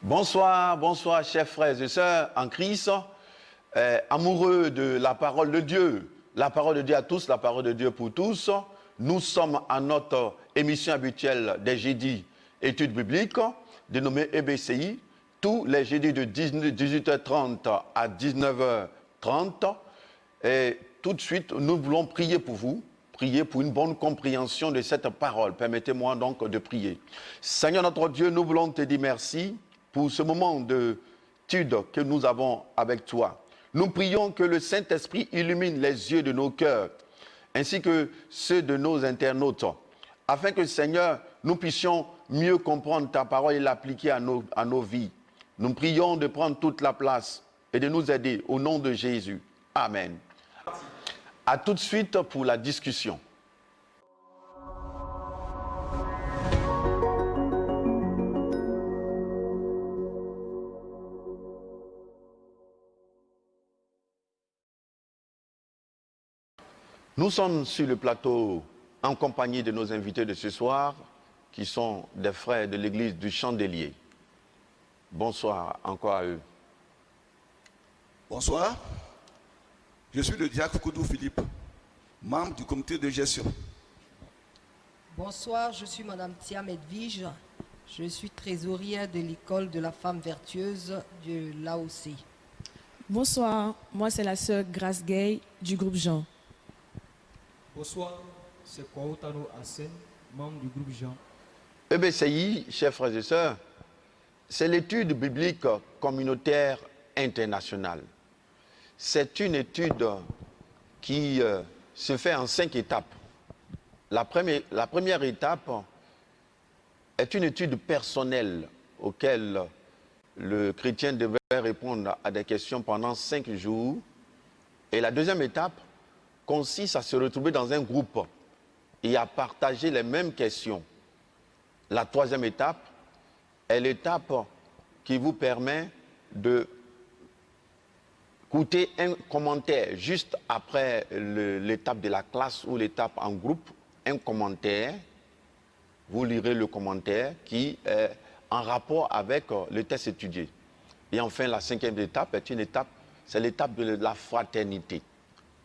Bonsoir, bonsoir, chers frères et sœurs en Christ, amoureux de la parole de Dieu à tous, la parole de Dieu pour tous. Nous sommes à notre émission habituelle des jeudis études bibliques, dénommée EBCI, tous les jeudis de 18h30 à 19h30. Et tout de suite, nous voulons prier pour vous, prier pour une bonne compréhension de cette parole. Permettez-moi donc de prier. Seigneur notre Dieu, nous voulons te dire merci pour ce moment d'étude que nous avons avec toi. Nous prions que le Saint-Esprit illumine les yeux de nos cœurs, ainsi que ceux de nos internautes, afin que, Seigneur, nous puissions mieux comprendre ta parole et l'appliquer à nos vies. Nous prions de prendre toute la place et de nous aider au nom de Jésus. Amen. À tout de suite pour la discussion. Nous sommes sur le plateau en compagnie de nos invités de ce soir, qui sont des frères de l'église du Chandelier. Bonsoir encore à eux. Bonsoir. Je suis le diacre Koudou Philippe, membre du comité de gestion. Bonsoir, je suis Madame Thiam Edwige. Je suis trésorière de l'école de la femme vertueuse de l'AOC. Bonsoir, moi c'est la sœur Grace Gay du groupe Jean. Bonsoir, c'est Kwaotano Assen, membre du groupe Jean. EBCI, chers frères et sœurs, c'est l'étude biblique communautaire internationale. C'est une étude qui se fait en 5 étapes. La première étape est une étude personnelle auquel le chrétien devait répondre à des questions pendant 5 jours. Et la deuxième étape consiste à se retrouver dans un groupe et à partager les mêmes questions. La troisième étape est l'étape qui vous permet de écouter un commentaire juste après l'étape de la classe ou l'étape en groupe, un commentaire. Vous lirez le commentaire qui est en rapport avec le texte étudié. Et enfin, la cinquième étape est c'est l'étape de la fraternité.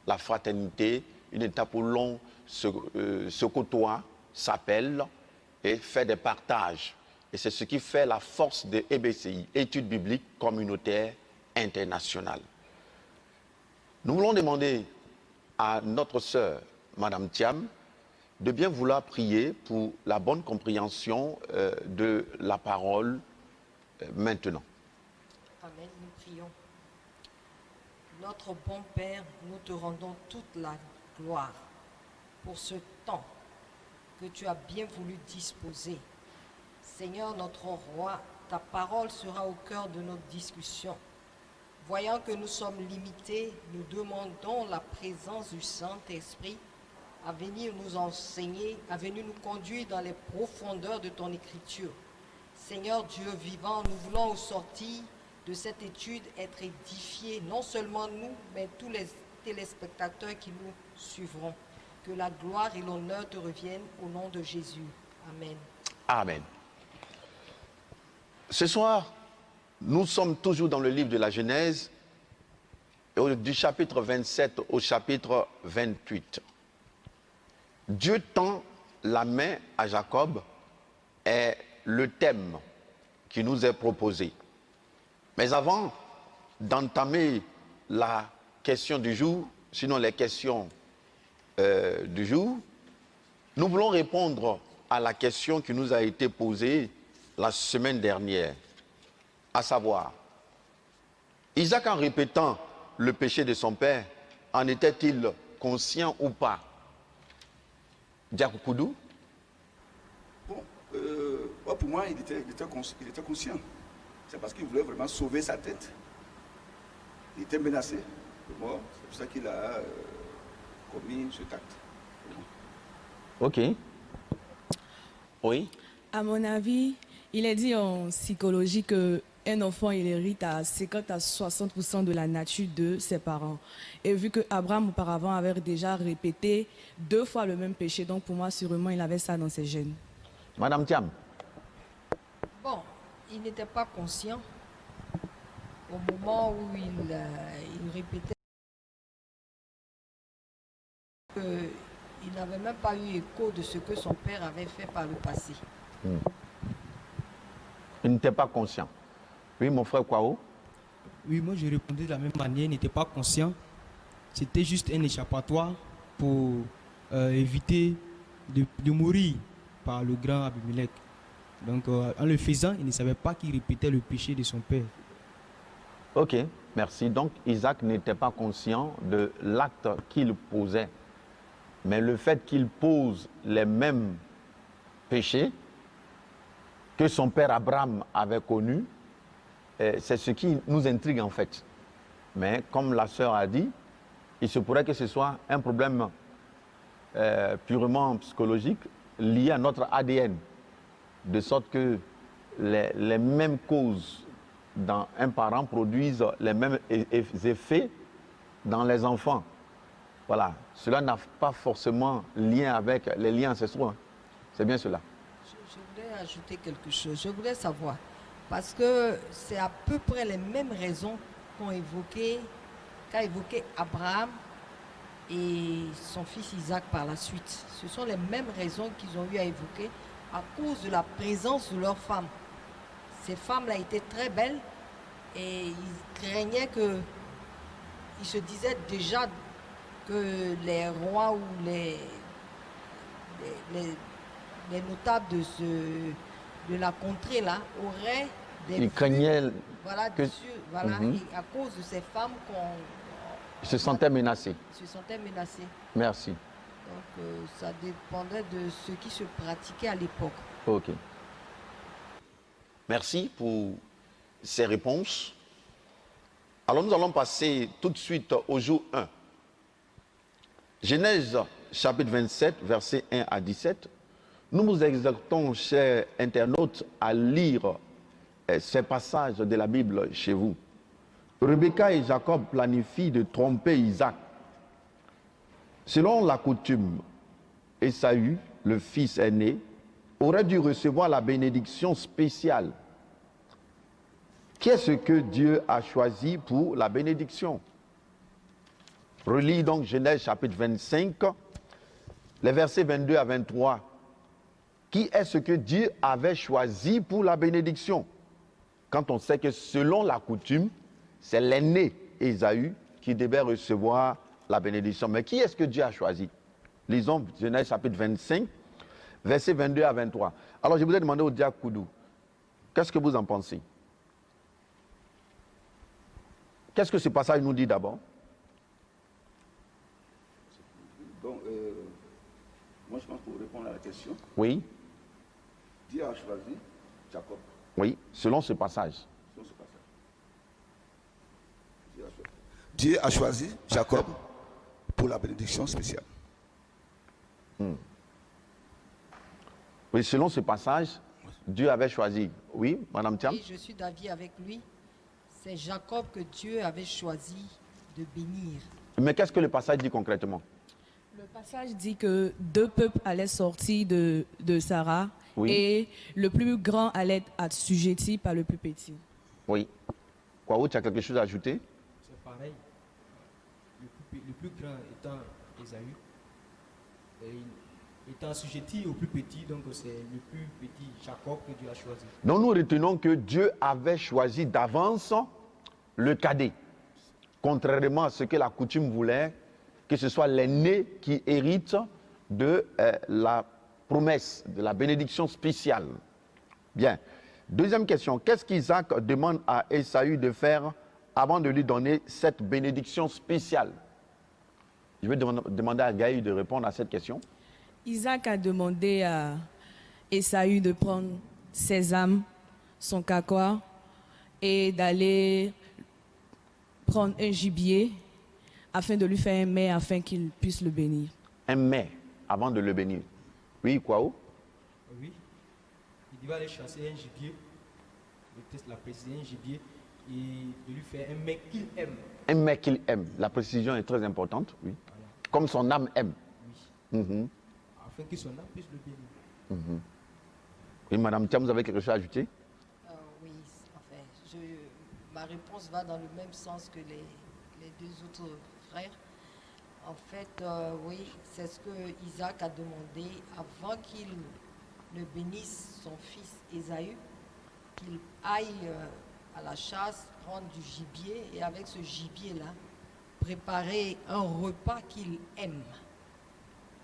La fraternité, une étape où l'on se côtoie, s'appelle et fait des partages. Et c'est ce qui fait la force de EBCI, Études bibliques communautaires internationales. Nous voulons demander à notre sœur, Madame Thiam, de bien vouloir prier pour la bonne compréhension de la parole maintenant. Amen, nous prions. Notre bon Père, nous te rendons toute la gloire pour ce temps que tu as bien voulu disposer. Seigneur notre roi, ta parole sera au cœur de notre discussion. Voyant que nous sommes limités, nous demandons la présence du Saint-Esprit à venir nous enseigner, à venir nous conduire dans les profondeurs de ton écriture. Seigneur Dieu vivant, nous voulons au sortir de cette étude être édifiés, non seulement nous, mais tous les téléspectateurs qui nous suivront. Que la gloire et l'honneur te reviennent au nom de Jésus. Amen. Amen. Ce soir, nous sommes toujours dans le livre de la Genèse, du chapitre 27 au chapitre 28. Dieu tend la main à Jacob est le thème qui nous est proposé. Mais avant d'entamer la question du jour, sinon les questions du jour, nous voulons répondre à la question qui nous a été posée la semaine dernière, à savoir, Isaac en répétant le péché de son père, en était-il conscient ou pas? Diacre Koudou? Bon, pour moi, il était conscient. C'est parce qu'il voulait vraiment sauver sa tête. Il était menacé de mort. C'est pour ça qu'il a commis cet acte. Ok. Oui. À mon avis, il est dit en psychologie qu'un enfant, il hérite à 50 à 60% de la nature de ses parents. Et vu que Abraham auparavant avait déjà répété 2 fois le même péché, donc pour moi, sûrement, il avait ça dans ses gènes. Madame Thiam. Bon, il n'était pas conscient au moment où il répétait qu'il n'avait même pas eu écho de ce que son père avait fait par le passé. Il n'était pas conscient. Oui, mon frère Kwao. Oui, moi je répondais de la même manière, il n'était pas conscient. C'était juste un échappatoire pour éviter de mourir par le grand Abimelech. Donc en le faisant, il ne savait pas qu'il répétait le péché de son père. Ok, merci. Donc Isaac n'était pas conscient de l'acte qu'il posait. Mais le fait qu'il pose les mêmes péchés que son père Abraham avait connus, c'est ce qui nous intrigue en fait. Mais comme la sœur a dit, il se pourrait que ce soit un problème purement psychologique lié à notre ADN. De sorte que les mêmes causes dans un parent produisent les mêmes effets dans les enfants. Voilà. Cela n'a pas forcément lien avec les liens ancestraux. Hein. C'est bien cela. Je voulais ajouter quelque chose. Je voulais savoir, parce que c'est à peu près les mêmes raisons qu'a évoqué Abraham et son fils Isaac par la suite. Ce sont les mêmes raisons qu'ils ont eu à évoquer à cause de la présence de leurs femmes. Ces femmes-là étaient très belles et ils craignaient que, ils se disaient déjà que les rois ou les notables de la contrée là auraient des Il craignait voilà, que... voilà, et à cause de ces femmes Il se sentait menacé. se sentait menacés. Merci. Donc ça dépendait de ce qui se pratiquait à l'époque. Ok. Merci pour ces réponses. Alors nous allons passer tout de suite au jour 1. Genèse chapitre 27, versets 1 à 17. Nous vous exhortons, chers internautes, à lire ces passages de la Bible chez vous. Rebecca et Jacob planifient de tromper Isaac. Selon la coutume, Ésaü, le fils aîné, aurait dû recevoir la bénédiction spéciale. Qu'est-ce que Dieu a choisi pour la bénédiction? Relis donc Genèse chapitre 25, les versets 22 à 23. Qui est-ce que Dieu avait choisi pour la bénédiction? Quand on sait que selon la coutume, c'est l'aîné Ésaü qui devait recevoir la bénédiction. Mais qui est-ce que Dieu a choisi? Lisons Genèse chapitre 25, versets 22 à 23. Alors je vous ai demandé au diacre Koudou, qu'est-ce que vous en pensez? Qu'est-ce que ce passage nous dit d'abord? Donc, moi je pense pour répondre à la question, Oui, Dieu a choisi Jacob. oui, selon ce passage. Selon ce passage. Dieu a choisi Jacob pour la bénédiction spéciale. Oui, selon ce passage, Dieu avait choisi. Oui, Madame Thiam? Oui, je suis d'avis avec lui. C'est Jacob que Dieu avait choisi de bénir. Mais qu'est-ce que le passage dit concrètement? Le passage dit que deux peuples allaient sortir de Sarah Oui. et le plus grand allait être assujetti par le plus petit. Oui. Quoi, tu as quelque chose à ajouter? C'est pareil. Le plus grand étant Ésaü, étant assujetti au plus petit, donc c'est le plus petit Jacob que Dieu a choisi. Donc nous retenons que Dieu avait choisi d'avance le cadet, contrairement à ce que la coutume voulait, que ce soit l'aîné qui hérite de la promesse, de la bénédiction spéciale. Bien. Deuxième question, qu'est-ce qu'Isaac demande à Ésaü de faire avant de lui donner cette bénédiction spéciale? Je vais demander à Gaï de répondre à cette question. Isaac a demandé à Ésaü de prendre ses âmes, son cacois, et d'aller prendre un gibier afin de lui faire un mets afin qu'il puisse le bénir. Un mets avant de le bénir. Oui, quoi? Oui. Il devait aller chasser un gibier, le test l'a précisé, un gibier, et de lui faire un mets qu'il aime. Un mets qu'il aime. La précision est très importante, oui. Voilà. Comme son âme aime. Oui. Mhm. Afin que son âme puisse le bénir. Oui, Madame Thiam, vous avez quelque chose à ajouter? Oui. ma réponse va dans le même sens que les deux autres frères. En fait, oui, c'est ce que Isaac a demandé avant qu'il ne bénisse son fils Ésaü, qu'il aille à la chasse, prendre du gibier et avec ce gibier-là, préparer un repas qu'il aime,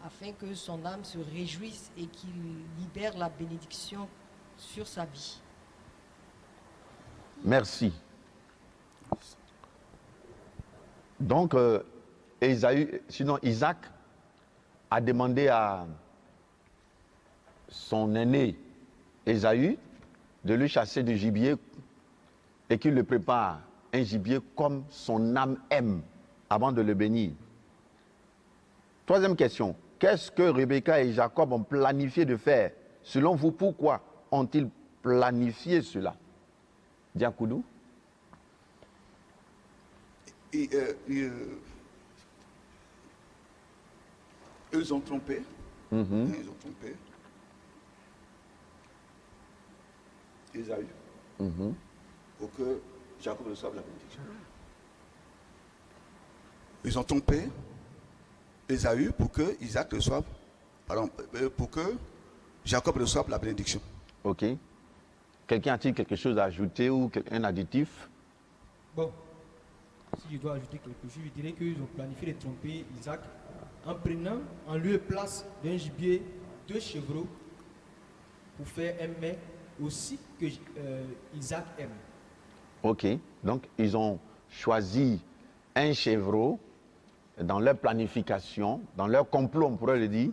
afin que son âme se réjouisse et qu'il libère la bénédiction sur sa vie. Merci. Donc, Isaac a demandé à son aîné Ésaü de lui chasser du gibier et qu'il le prépare un gibier comme son âme aime avant de le bénir. Troisième question. Qu'est-ce que Rebecca et Jacob ont planifié de faire? Selon vous, pourquoi ont-ils planifié cela? Diakoudou? Ils ont trompé. Ils ont trompé. Ésaü. Pour que Jacob reçoive la bénédiction. Ils ont trompé Ésaü pour que Isaac reçoive, pour que Jacob reçoive la bénédiction. Ok. Quelqu'un a-t-il quelque chose à ajouter ou un additif? Bon, si je dois ajouter quelque chose, je dirais qu'ils ont planifié de tromper Isaac en prenant en lieu et place d'un gibier 2 chevreaux pour faire un mets aussi que Isaac aime. Ok. Donc, ils ont choisi un chevreau dans leur planification, dans leur complot, on pourrait le dire,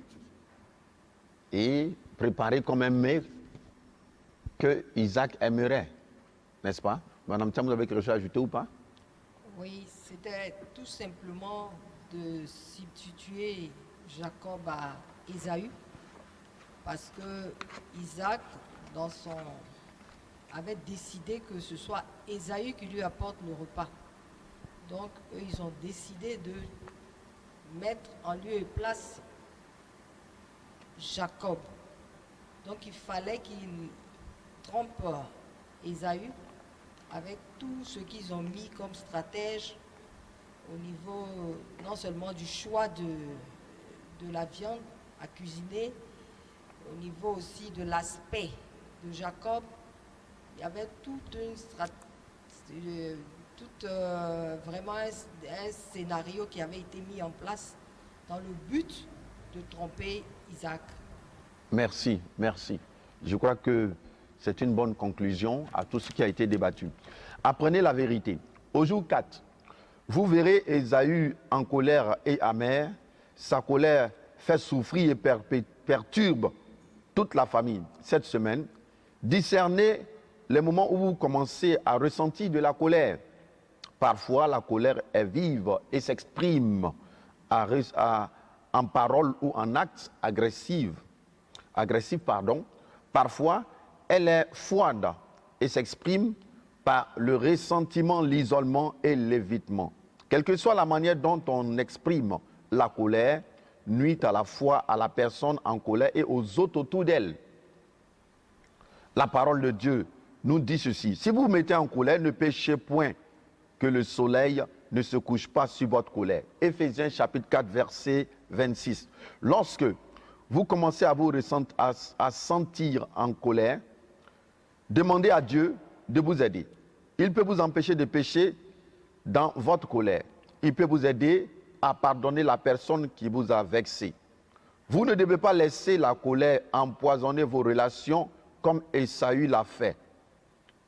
et préparé comme un mets que Isaac aimerait, n'est-ce pas? Madame Thiam, vous avez quelque chose à ajouter ou pas? Oui, c'était tout simplement de substituer Jacob à Ésaü, parce que Isaac, avait décidé que ce soit Ésaü qui lui apporte le repas. Donc, eux, ils ont décidé de mettre en lieu et place Jacob. Donc, il fallait qu'ils trompent Ésaü avec tout ce qu'ils ont mis comme stratège au niveau non seulement du choix de la viande à cuisiner, au niveau aussi de l'aspect de Jacob. Il y avait toute une stratégie, vraiment un scénario qui avait été mis en place dans le but de tromper Isaac. Merci, merci. Je crois que c'est une bonne conclusion à tout ce qui a été débattu. Apprenez la vérité. Au jour 4, vous verrez Ésaü en colère et amer. Sa colère fait souffrir et perturbe toute la famille. Cette semaine, discernez les moments où vous commencez à ressentir de la colère. Parfois, la colère est vive et s'exprime en paroles ou en actes agressifs. Parfois, elle est froide et s'exprime par le ressentiment, l'isolement et l'évitement. Quelle que soit la manière dont on exprime la colère, nuit à la fois à la personne en colère et aux autres autour d'elle. La parole de Dieu nous dit ceci: si vous vous mettez en colère, ne péchez point, que le soleil ne se couche pas sur votre colère. Éphésiens chapitre 4, verset 26. Lorsque vous commencez à vous à sentir en colère, demandez à Dieu de vous aider. Il peut vous empêcher de pécher dans votre colère. Il peut vous aider à pardonner la personne qui vous a vexé. Vous ne devez pas laisser la colère empoisonner vos relations comme Ésaü l'a fait.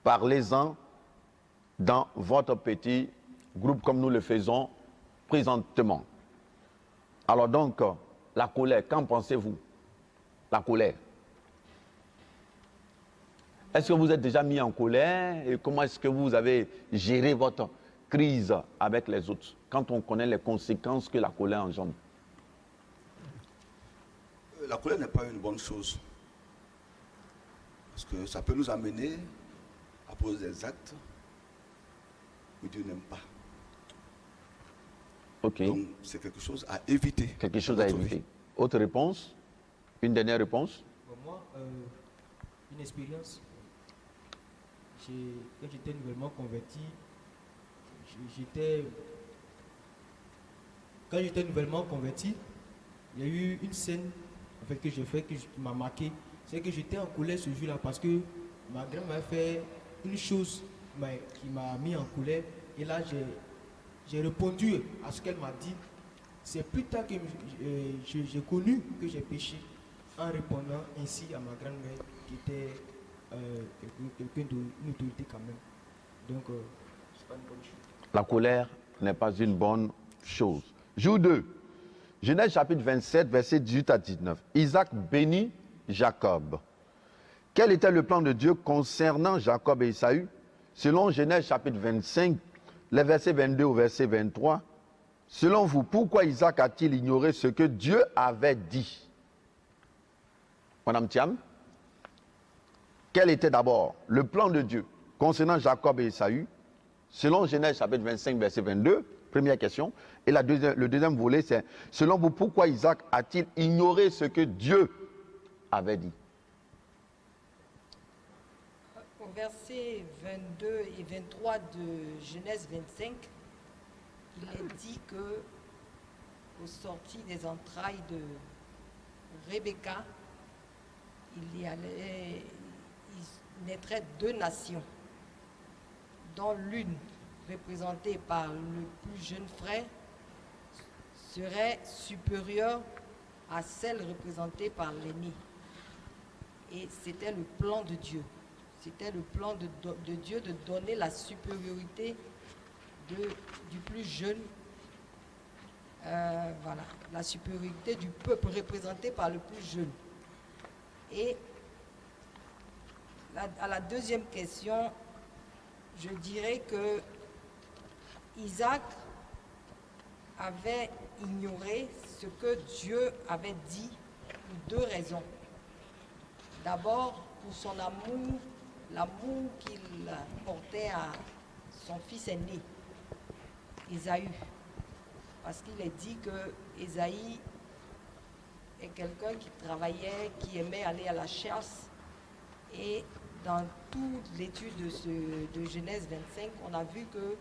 Parlez-en dans votre petit groupe comme nous le faisons présentement. Alors donc, la colère, qu'en pensez-vous? La colère. Est-ce que vous êtes déjà mis en colère et comment est-ce que vous avez géré votre crise avec les autres quand on connaît les conséquences que la colère engendre? La colère n'est pas une bonne chose. Parce que ça peut nous amener à poser des actes que Dieu n'aime pas. Ok. Donc c'est quelque chose à éviter. Quelque chose à éviter. Autre réponse? Une dernière réponse? Bon, moi, une expérience. quand j'étais nouvellement converti, j'étais... Quand j'étais nouvellement converti, il y a eu une scène en fait, que j'ai fait qui m'a marqué. C'est que j'étais en colère ce jour-là parce que ma grand m'a fait une chose qui m'a mis en colère. Et là, j'ai répondu à ce qu'elle m'a dit. C'est plus tard que j'ai connu que j'ai péché en répondant ainsi à ma grand-mère qui était quelqu'un d'une autorité quand même. Donc, c'est pas une bonne chose. La colère n'est pas une bonne chose. Jour 2, Genèse chapitre 27, versets 18 à 19. Isaac bénit Jacob. Quel était le plan de Dieu concernant Jacob et Ésaü? Selon Genèse chapitre 25, les versets 22 au verset 23, selon vous, pourquoi Isaac a-t-il ignoré ce que Dieu avait dit? Madame Thiam, quel était d'abord le plan de Dieu concernant Jacob et Ésaü? Selon Genèse chapitre 25, verset 22, première question. Et le deuxième volet, c'est, selon vous, pourquoi Isaac a-t-il ignoré ce que Dieu avait dit? Au verset 22 et 23 de Genèse 25, il est dit que, au sorti des entrailles de Rebecca, il naîtrait deux nations, dont l'une, représentée par le plus jeune frère, serait supérieure à celle représentée par l'aîné. Et c'était le plan de Dieu. C'était le plan de Dieu de donner la supériorité du plus jeune, voilà, la supériorité du peuple représenté par le plus jeune. Et à la deuxième question, je dirais que Isaac avait ignoré ce que Dieu avait dit pour deux raisons. D'abord, pour son amour, l'amour qu'il portait à son fils aîné, Ésaü. Parce qu'il est dit que Ésaü est quelqu'un qui travaillait, qui aimait aller à la chasse. Et dans toute l'étude de Genèse 25, on a vu que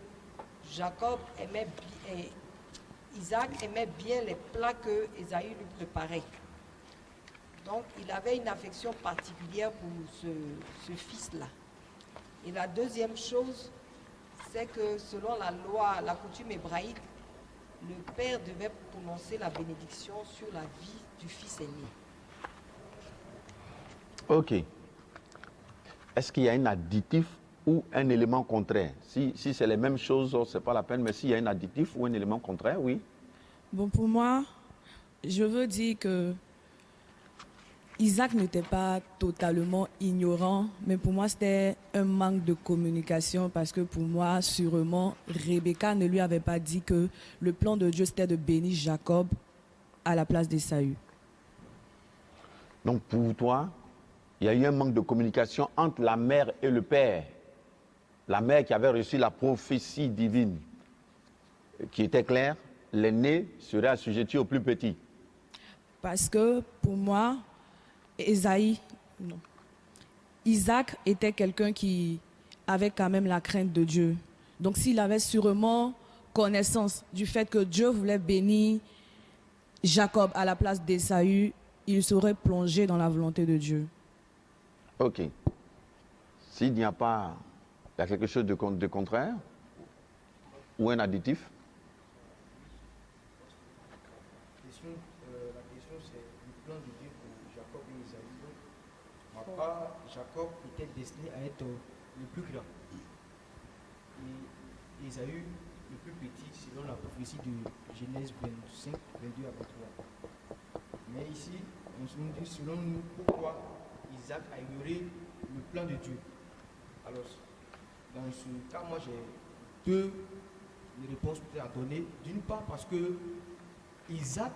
Isaac aimait bien les plats que Ésaü lui préparait. Donc, il avait une affection particulière pour ce fils-là. Et la deuxième chose, c'est que selon la loi, la coutume hébraïque, le père devait prononcer la bénédiction sur la vie du fils aîné. Ok. Est-ce qu'il y a un additif ou un élément contraire? Si c'est les mêmes choses, ce n'est pas la peine, mais s'il y a un additif ou un élément contraire, oui. Bon, pour moi, je veux dire que Isaac n'était pas totalement ignorant, mais pour moi, c'était un manque de communication parce que pour moi, sûrement, Rebecca ne lui avait pas dit que le plan de Dieu, c'était de bénir Jacob à la place d'Ésaü. Donc pour toi, il y a eu un manque de communication entre la mère et le père. La mère qui avait reçu la prophétie divine, qui était claire, l'aîné serait assujetti au plus petit. Parce que pour moi, Isaac était quelqu'un qui avait quand même la crainte de Dieu. Donc s'il avait sûrement connaissance du fait que Dieu voulait bénir Jacob à la place d'Ésaü, il serait plongé dans la volonté de Dieu. Ok. S'il n'y a pas, il y a quelque chose de contraire ou un additif? La question c'est le plan de Dieu pour Jacob et Ésaü. Ma part, Jacob était destiné à être le plus grand. Et Ésaü le plus petit selon la prophétie de Genèse 25, 22 à 23. Mais ici, on se dit selon nous pourquoi Isaac a ignoré le plan de Dieu. Alors, dans ce cas, moi j'ai deux réponses à donner. D'une part parce que Isaac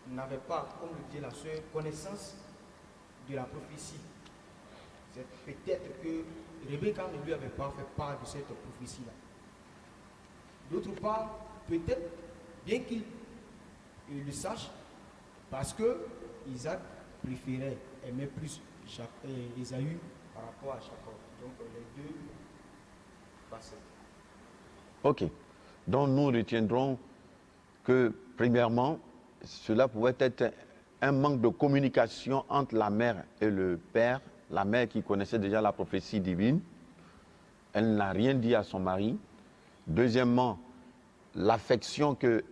n'avait pas, comme le dit la sœur, connaissance de la prophétie. C'est peut-être que Rebecca ne lui avait pas fait part de cette prophétie-là. D'autre part, peut-être, bien qu'il le sache, parce que Isaac préférait, aimait plus Ésaü par rapport à Jacob. Donc les deux facettes. Ok. Donc nous retiendrons que, premièrement, cela pouvait être un manque de communication entre la mère et le père. La mère qui connaissait déjà la prophétie divine, elle n'a rien dit à son mari. Deuxièmement, l'affection que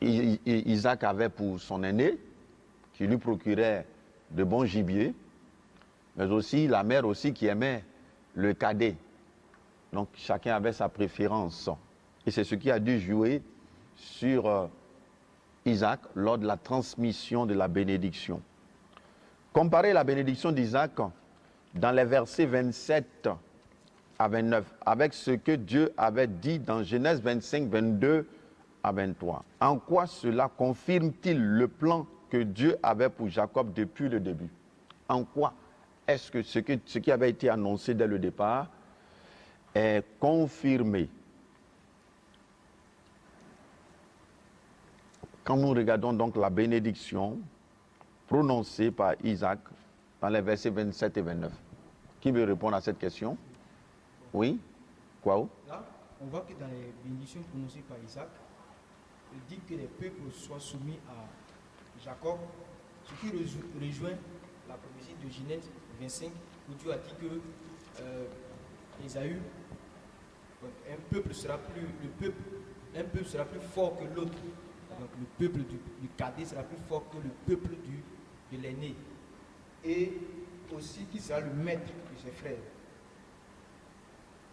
Isaac avait pour son aîné, qui lui procurait de bons gibiers, mais aussi la mère aussi qui aimait le cadet. Donc chacun avait sa préférence. Et c'est ce qui a dû jouer sur Isaac lors de la transmission de la bénédiction. Comparez la bénédiction d'Isaac dans les versets 27 à 29 avec ce que Dieu avait dit dans Genèse 25, 22 à 23. En quoi cela confirme-t-il le plan que Dieu avait pour Jacob depuis le début? En quoi est-ce que ce qui avait été annoncé dès le départ est confirmé? Quand nous regardons donc la bénédiction prononcée par Isaac dans les versets 27 et 29, qui veut répondre à cette question? Oui? Quoi? Là, on voit que dans les bénédictions prononcées par Isaac, il dit que les peuples soient soumis à Jacob, ce qui rejoint la prophétie de Genèse 25, où Dieu a dit que Ésaü, un peuple sera plus fort que l'autre. Donc le peuple du cadet sera plus fort que le peuple de l'aîné. Et aussi qui sera le maître de ses frères.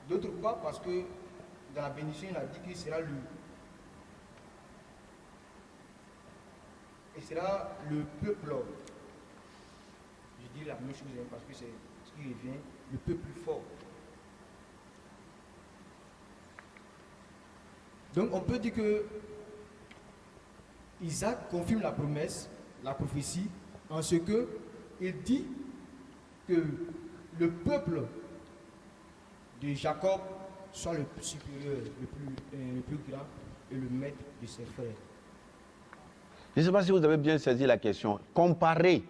D'autre part, parce que dans la bénédiction, il a dit qu'il sera le peuple. Je dis la même chose parce que c'est ce qui revient, le peuple plus fort. Donc on peut dire que Isaac confirme la promesse, la prophétie, en ce que il dit que le peuple de Jacob soit le plus supérieur, le plus grand et le maître de ses frères. Je ne sais pas si vous avez bien saisi la question. Comparez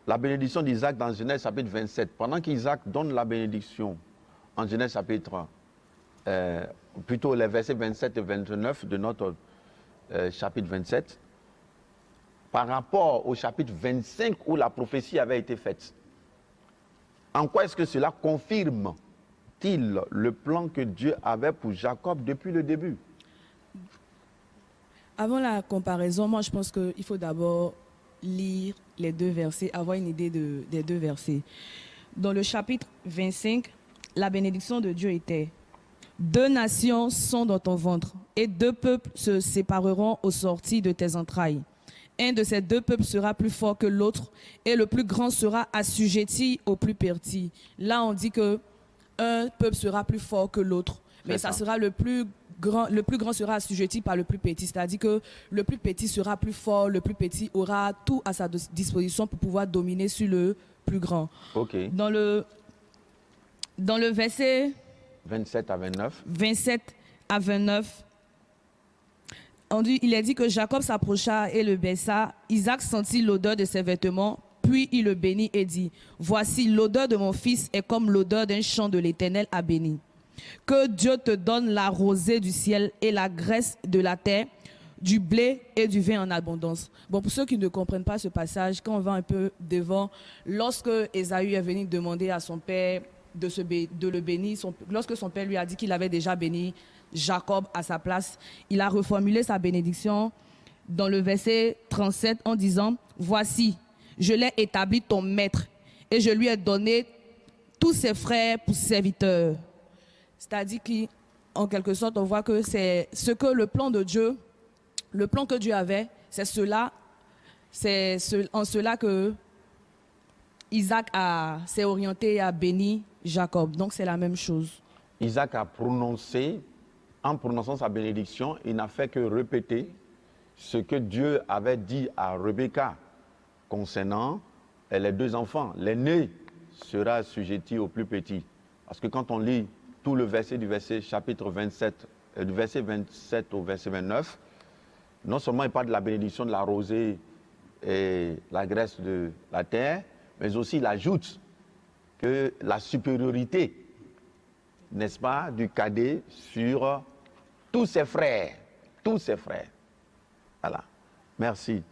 la bénédiction d'Isaac dans Genèse chapitre 27. Pendant qu'Isaac donne la bénédiction en Genèse chapitre, plutôt les versets 27 et 29 de notre chapitre 27, par rapport au chapitre 25 où la prophétie avait été faite. En quoi est-ce que cela confirme-t-il le plan que Dieu avait pour Jacob depuis le début? Avant la comparaison, moi je pense qu'il faut d'abord lire les deux versets, avoir une idée des deux versets. Dans le chapitre 25, la bénédiction de Dieu était: 2 nations sont dans ton ventre, et 2 peuples se sépareront au sortir de tes entrailles. Un de ces 2 peuples sera plus fort que l'autre, et le plus grand sera assujetti au plus petit. Là, on dit que un peuple sera plus fort que l'autre, mais ça sera le plus grand sera assujetti par le plus petit. C'est-à-dire que le plus petit sera plus fort, le plus petit aura tout à sa disposition pour pouvoir dominer sur le plus grand. Ok. Dans le verset 27 à 29. 27 à 29, il est dit que Jacob s'approcha et le baisa. Isaac sentit l'odeur de ses vêtements, puis il le bénit et dit: voici, l'odeur de mon fils est comme l'odeur d'un champ de l'Éternel a béni. Que Dieu te donne la rosée du ciel et la graisse de la terre, du blé et du vin en abondance. Bon, pour ceux qui ne comprennent pas ce passage, quand on va un peu devant, lorsque Ésaü est venu demander à son père de le bénir, lorsque son père lui a dit qu'il avait déjà béni Jacob à sa place, il a reformulé sa bénédiction dans le verset 37 en disant: voici, je l'ai établi ton maître et je lui ai donné tous ses frères pour serviteurs. C'est-à-dire qu'en quelque sorte, on voit que c'est ce que le plan que Dieu avait, c'est en cela que Isaac s'est orienté à bénir Jacob. Donc c'est la même chose. Isaac a prononcé, en prononçant sa bénédiction, il n'a fait que répéter ce que Dieu avait dit à Rebecca concernant les 2 enfants. L'aîné sera assujetti au plus petit. Parce que quand on lit tout le verset du chapitre 27, du verset 27 au verset 29, non seulement il parle de la bénédiction de la rosée et la graisse de la terre, mais aussi il ajoute que la supériorité, n'est-ce pas, du cadet sur tous ses frères. Tous ses frères. Voilà. Merci.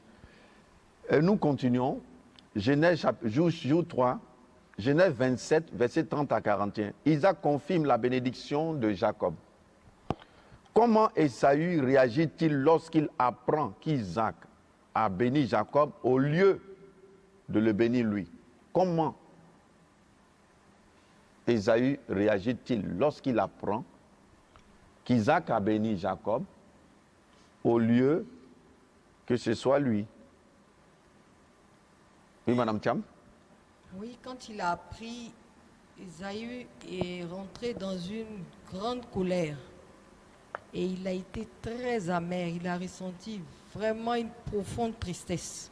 Nous continuons. Genèse, jour 3, Genèse 27, verset 30 à 41. Isaac confirme la bénédiction de Jacob. Comment Ésaü réagit-il lorsqu'il apprend qu'Isaac a béni Jacob au lieu de le bénir lui? Comment Ésaü réagit-il lorsqu'il apprend qu'Isaac a béni Jacob au lieu que ce soit lui? Oui, Madame Thiam? Oui, quand il a appris, Ésaü est rentré dans une grande colère. Et il a été très amer. Il a ressenti vraiment une profonde tristesse.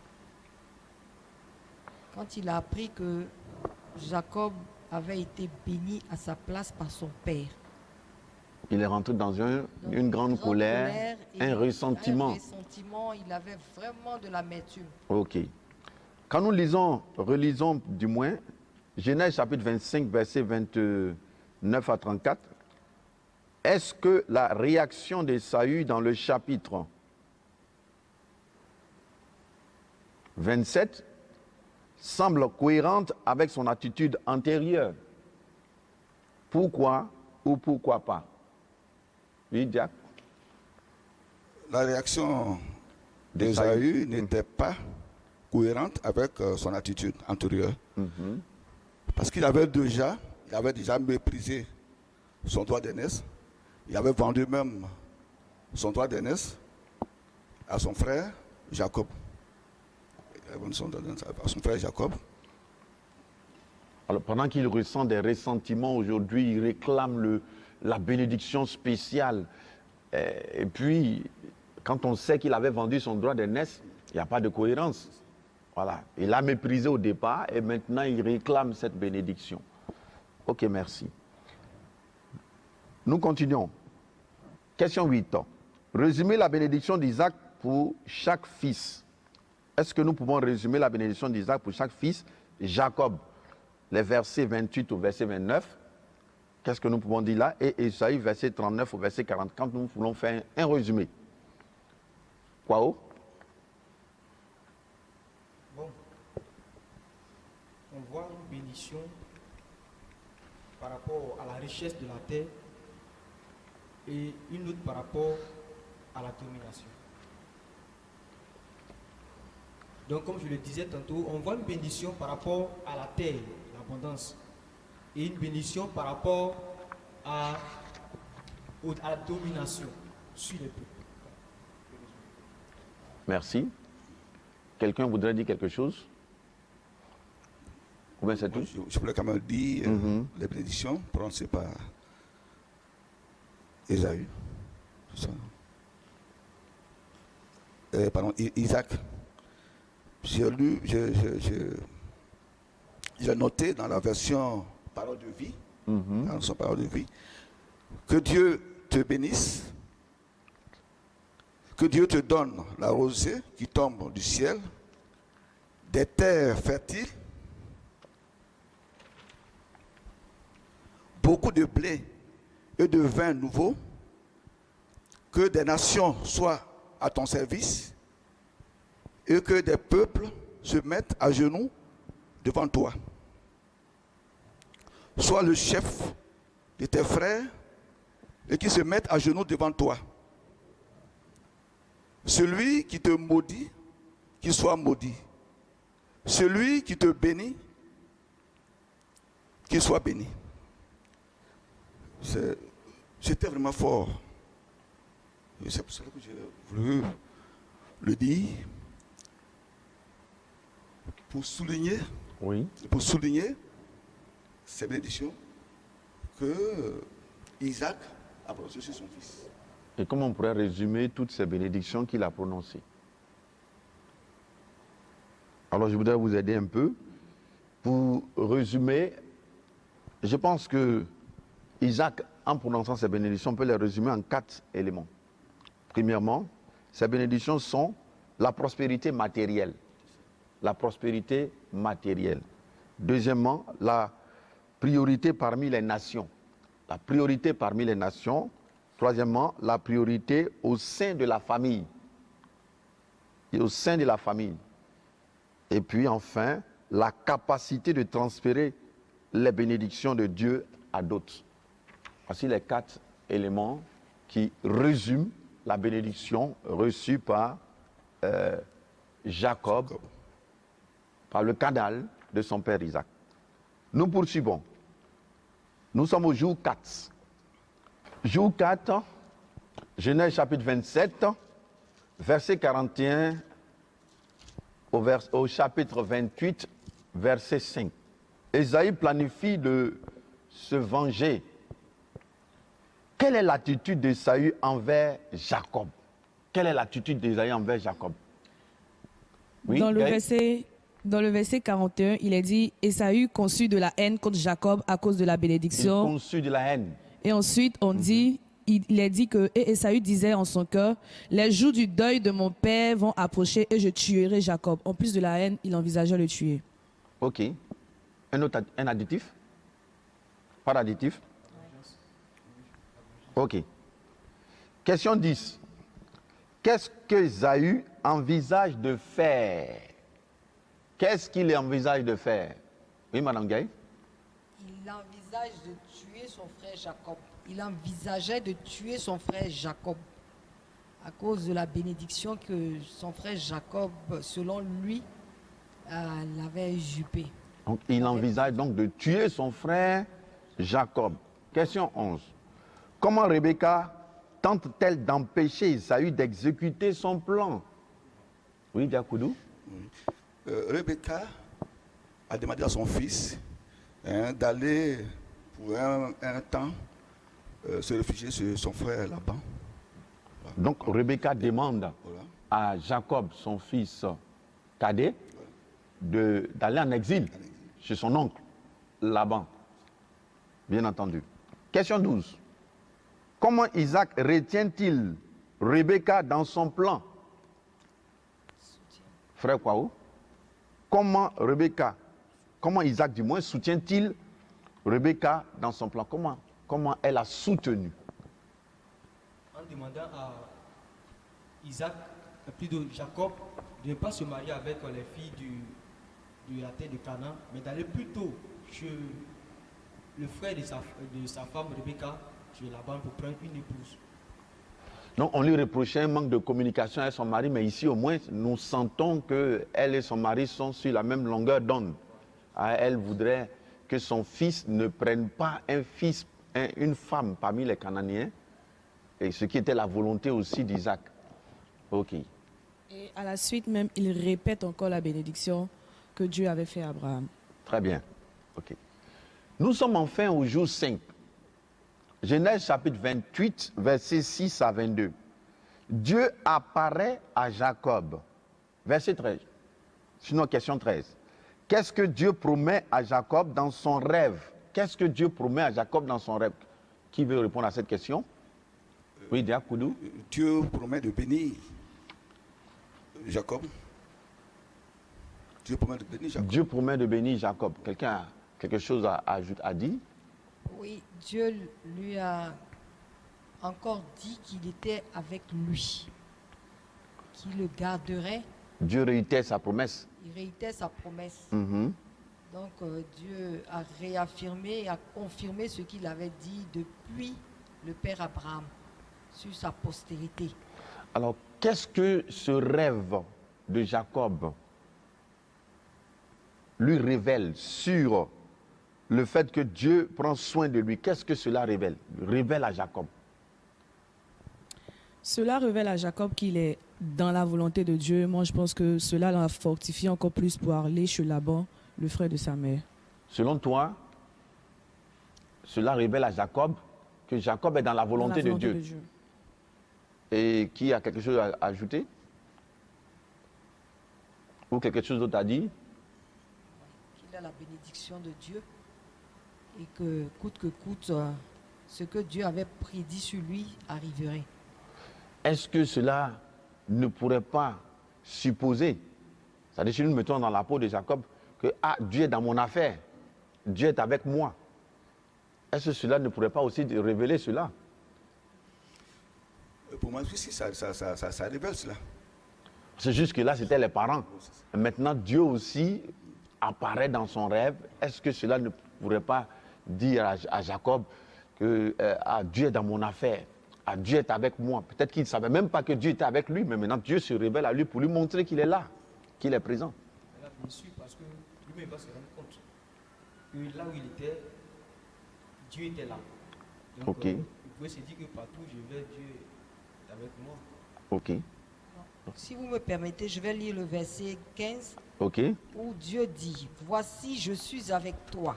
Quand il a appris que Jacob avait été béni à sa place par son père. Il est rentré dans une grande colère, et un ressentiment. Un ressentiment, il avait vraiment de l'amertume. Ok. Quand nous relisons du moins, Genèse chapitre 25, verset 29 à 34, est-ce que la réaction d'Ésaü dans le chapitre 27 semble cohérente avec son attitude antérieure? Pourquoi ou pourquoi pas? Oui, Jack? La réaction d'Ésaü n'était pas cohérente avec son attitude antérieure. Parce qu'il avait déjà méprisé son droit d'aînesse. Il avait vendu même son droit d'aînesse à son frère Jacob. Il avait vendu son droit d'aînesse à son frère Jacob. Alors, pendant qu'il ressent des ressentiments aujourd'hui, il réclame la bénédiction spéciale. Et puis, quand on sait qu'il avait vendu son droit d'aînesse, il n'y a pas de cohérence. Voilà. Il a méprisé au départ et maintenant il réclame cette bénédiction. Ok, merci. Nous continuons. Question 8. Résumer la bénédiction d'Isaac pour chaque fils. Est-ce que nous pouvons résumer la bénédiction d'Isaac pour chaque fils? Jacob, les versets 28 au verset 29. Qu'est-ce que nous pouvons dire là? Et Ésaü, verset 39 au verset 40. Quand nous voulons faire un résumé. Quoi? Bon. On voit une bénédiction par rapport à la richesse de la terre et une autre par rapport à la domination. Donc, comme je le disais tantôt, on voit une bénédiction par rapport à la terre, l'abondance, et une bénédiction par rapport à la domination sur les peuples. Merci. Quelqu'un voudrait dire quelque chose? Ou bien c'est tout? Je voulais quand même dire les bénédictions prononcées par Ésaü. Pardon, Isaac. J'ai lu, j'ai noté dans la version Parole de vie, dans son Parole de vie, que Dieu te bénisse, que Dieu te donne la rosée qui tombe du ciel, des terres fertiles, beaucoup de blé et de vin nouveau, que des nations soient à ton service et que des peuples se mettent à genoux devant toi. Sois le chef de tes frères et qui se mettent à genoux devant toi. Celui qui te maudit, qu'il soit maudit. Celui qui te bénit, qu'il soit béni. C'était vraiment fort. Et c'est pour ça que j'ai voulu le dire. Pour souligner ces bénédictions que Isaac a prononcées sur son fils. Et comment on pourrait résumer toutes ces bénédictions qu'il a prononcées? Alors je voudrais vous aider un peu. Pour résumer, je pense que Isaac, en prononçant ces bénédictions, on peut les résumer en 4 éléments. Premièrement, ces bénédictions sont la prospérité matérielle. La prospérité matérielle. Deuxièmement, la priorité parmi les nations. La priorité parmi les nations. Troisièmement, la priorité au sein de la famille. Et au sein de la famille. Et puis enfin, la capacité de transférer les bénédictions de Dieu à d'autres. Voici les 4 éléments qui résument la bénédiction reçue par Jacob, par le canal de son père Isaac. Nous poursuivons. Nous sommes au jour 4. Jour 4, Genèse chapitre 27, verset 41 au chapitre 28, verset 5. Ésaïe planifie de se venger. Quelle est l'attitude d'Ésaü envers Jacob? Quelle est l'attitude d'Ésaü envers Jacob? Oui, Dans le verset 41, il est dit « Ésaü conçut de la haine contre Jacob à cause de la il bénédiction. conçut de la haine. » Et ensuite, on dit, il est dit que et Ésaü disait en son cœur, les jours du deuil de mon père vont approcher et je tuerai Jacob. En plus de la haine, il envisageait le tuer. Ok. Un additif? Pas d'additif? Ok. Question 10. Qu'est-ce que Ésaü envisage de faire? Qu'est-ce qu'il envisage de faire? Oui, Madame Gay? Il envisage de tuer son frère Jacob. Il envisageait de tuer son frère Jacob à cause de la bénédiction que son frère Jacob, selon lui, l'avait usurpée. Donc, il envisage donc de tuer son frère Jacob. Question 11. Comment Rebecca tente-t-elle d'empêcher Ésaü d'exécuter son plan? Oui, Diakoudou? Rebecca a demandé à son fils d'aller pour un temps se réfugier sur son frère Laban. Donc Rebecca demande Voilà. à Jacob, son fils cadet, d'aller en exil chez son oncle Laban. Bien entendu. Question 12. Comment Isaac retient-il Rebecca dans son plan? Frère Kwaou, comment Isaac du moins soutient-il Rebecca dans son plan? Comment elle a soutenu? En demandant à Isaac, plutôt Jacob, de ne pas se marier avec les filles de la terre de Canaan, mais d'aller plutôt chez le frère de sa femme Rebecca, chez Laban, pour prendre une épouse. Donc on lui reprochait un manque de communication avec son mari, mais ici au moins nous sentons qu'elle et son mari sont sur la même longueur d'onde. Elle voudrait que son fils ne prenne pas une femme parmi les Cananéens, et ce qui était la volonté aussi d'Isaac. Ok. Et à la suite même, il répète encore la bénédiction que Dieu avait fait à Abraham. Très bien. Ok. Nous sommes enfin au jour 5. Genèse chapitre 28, versets 6 à 22. Dieu apparaît à Jacob. Verset 13. Sinon, question 13. Qu'est-ce que Dieu promet à Jacob dans son rêve? Qu'est-ce que Dieu promet à Jacob dans son rêve? Qui veut répondre à cette question? Oui, Diakoudou. Dieu promet de bénir Jacob. Dieu promet de bénir Jacob. Dieu promet de bénir Jacob. Quelqu'un a quelque chose à dire? Oui, Dieu lui a encore dit qu'il était avec lui, qu'il le garderait. Dieu réitère sa promesse. Il réitère sa promesse. Mhm. Donc Dieu a réaffirmé et a confirmé ce qu'il avait dit depuis le père Abraham sur sa postérité. Alors, qu'est-ce que ce rêve de Jacob lui révèle sur le fait que Dieu prend soin de lui? Qu'est-ce que cela révèle? Révèle à Jacob. Cela révèle à Jacob qu'il est dans la volonté de Dieu. Moi, je pense que cela l'a fortifié encore plus pour aller chez Laban, le frère de sa mère. Selon toi, cela révèle à Jacob que Jacob est dans la volonté, Dans la de Dieu. Et qui a quelque chose à ajouter? Ou quelque chose d'autre à dire? Qu'il a la bénédiction de Dieu et que coûte, ce que Dieu avait prédit sur lui arriverait. Est-ce que cela ne pourrait pas supposer, c'est-à-dire si nous nous mettons dans la peau de Jacob, que Dieu est dans mon affaire, Dieu est avec moi. Est-ce que cela ne pourrait pas aussi révéler cela? Pour moi, si ça révèle cela. C'est juste que là, c'était les parents. Maintenant, Dieu aussi apparaît dans son rêve. Est-ce que cela ne pourrait pas dire à Jacob que Dieu est dans mon affaire, Dieu est avec moi? Peut-être qu'il ne savait même pas que Dieu était avec lui, mais maintenant Dieu se révèle à lui pour lui montrer qu'il est là, qu'il est présent. Là, bien sûr, parce que lui-même va se rendre compte que là où il était, Dieu était là. Donc, Ok. il pouvait se dire que partout où je vais, Dieu est avec moi. Ok, Si vous me permettez, je vais lire le verset 15 ok, où Dieu dit, voici, je suis avec toi.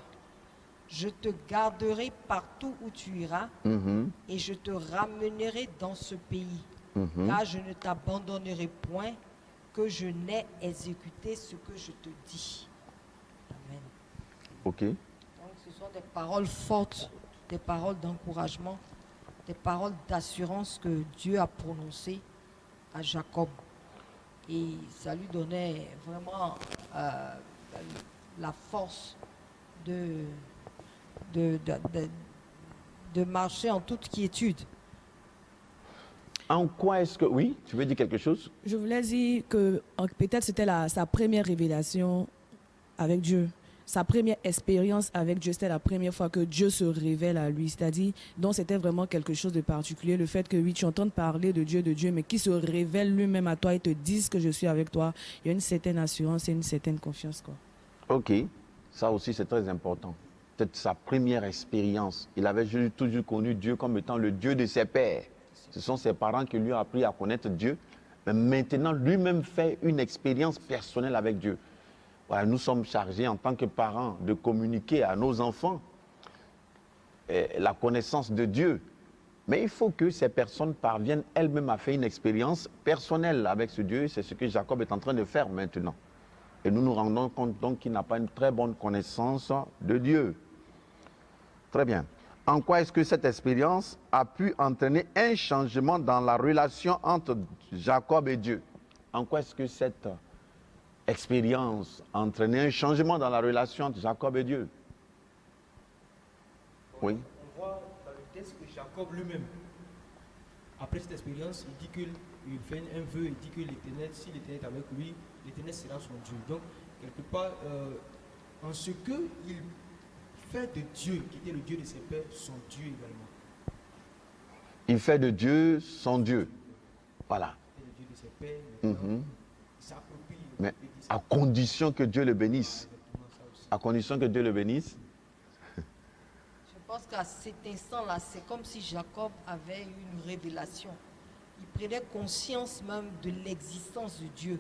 Je te garderai partout où tu iras mhm, et je te ramènerai dans ce pays. mhm. Car je ne t'abandonnerai point que je n'ai exécuté ce que je te dis. Amen. Ok, Donc ce sont des paroles fortes, des paroles d'encouragement, des paroles d'assurance que Dieu a prononcées à Jacob. Et ça lui donnait vraiment la force de marcher en toute quiétude. En quoi est-ce que... Oui, tu veux dire quelque chose? Je voulais dire que peut-être c'était sa première révélation avec Dieu. Sa première expérience avec Dieu, c'était la première fois que Dieu se révèle à lui. C'est-à-dire, donc c'était vraiment quelque chose de particulier. Le fait que oui, tu entends parler de Dieu, mais qui se révèle lui-même à toi et te dise que je suis avec toi. Il y a une certaine assurance et une certaine confiance, quoi. Ok, ça aussi c'est très important. Peut-être sa première expérience. Il avait toujours connu Dieu comme étant le Dieu de ses pères. Ce sont ses parents qui lui ont appris à connaître Dieu. Mais maintenant, lui-même fait une expérience personnelle avec Dieu. Voilà, nous sommes chargés en tant que parents de communiquer à nos enfants la connaissance de Dieu. Mais il faut que ces personnes parviennent elles-mêmes à faire une expérience personnelle avec ce Dieu. C'est ce que Jacob est en train de faire maintenant. Et nous nous rendons compte donc qu'il n'a pas une très bonne connaissance de Dieu. Très bien. En quoi est-ce que cette expérience a pu entraîner un changement dans la relation entre Jacob et Dieu? En quoi est-ce que cette expérience a entraîné un changement dans la relation entre Jacob et Dieu? Oui. On voit dans le texte que Jacob lui-même, après cette expérience, il dit qu'il fait un vœu, il dit que l'Éternel, si l'Éternel est avec lui, l'Éternel sera son Dieu. Donc, quelque part, en ce qu'il fait de Dieu, qui était le Dieu de ses pères, son Dieu également. Il fait de Dieu son Dieu. Voilà. Il est le Dieu de ses pères, maintenant, Mhm. il s'approprie. Mais à condition que Dieu le bénisse. Exactement ça aussi. À condition que Dieu le bénisse. Je pense qu'à cet instant-là, c'est comme si Jacob avait une révélation. Il prenait conscience même de l'existence de Dieu,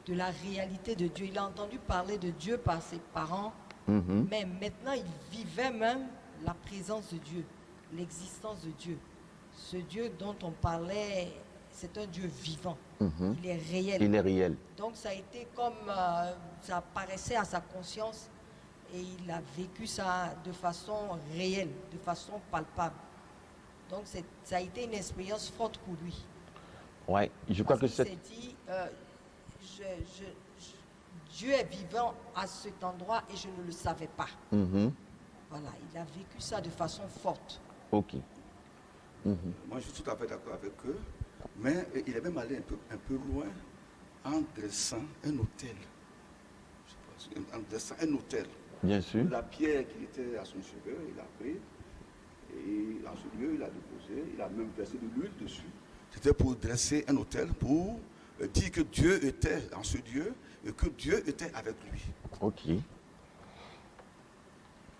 de la réalité de Dieu. Il a entendu parler de Dieu par ses parents, Mhm. mais maintenant il vivait même la présence de Dieu, l'existence de Dieu. Ce Dieu dont on parlait, c'est un Dieu vivant. Mhm. Il est réel. Il est réel. Donc ça a été comme ça paraissait à sa conscience et il a vécu ça de façon réelle, de façon palpable. Donc ça a été une expérience forte pour lui. Ouais, je crois Parce que qu'il s'est dit, Dieu est vivant à cet endroit et je ne le savais pas. Mhm. Voilà, il a vécu ça de façon forte. Ok. Mhm. Moi, je suis tout à fait d'accord avec eux. Mais il est même allé un peu loin en dressant un hôtel. Je pense, en dressant un hôtel. Bien sûr. La pierre qui était à son chevet, il a pris. Et dans ce lieu, il a déposé. Il a même versé de l'huile dessus. C'était pour dresser un hôtel, pour dire que Dieu était dans ce lieu et que Dieu était avec lui. Ok.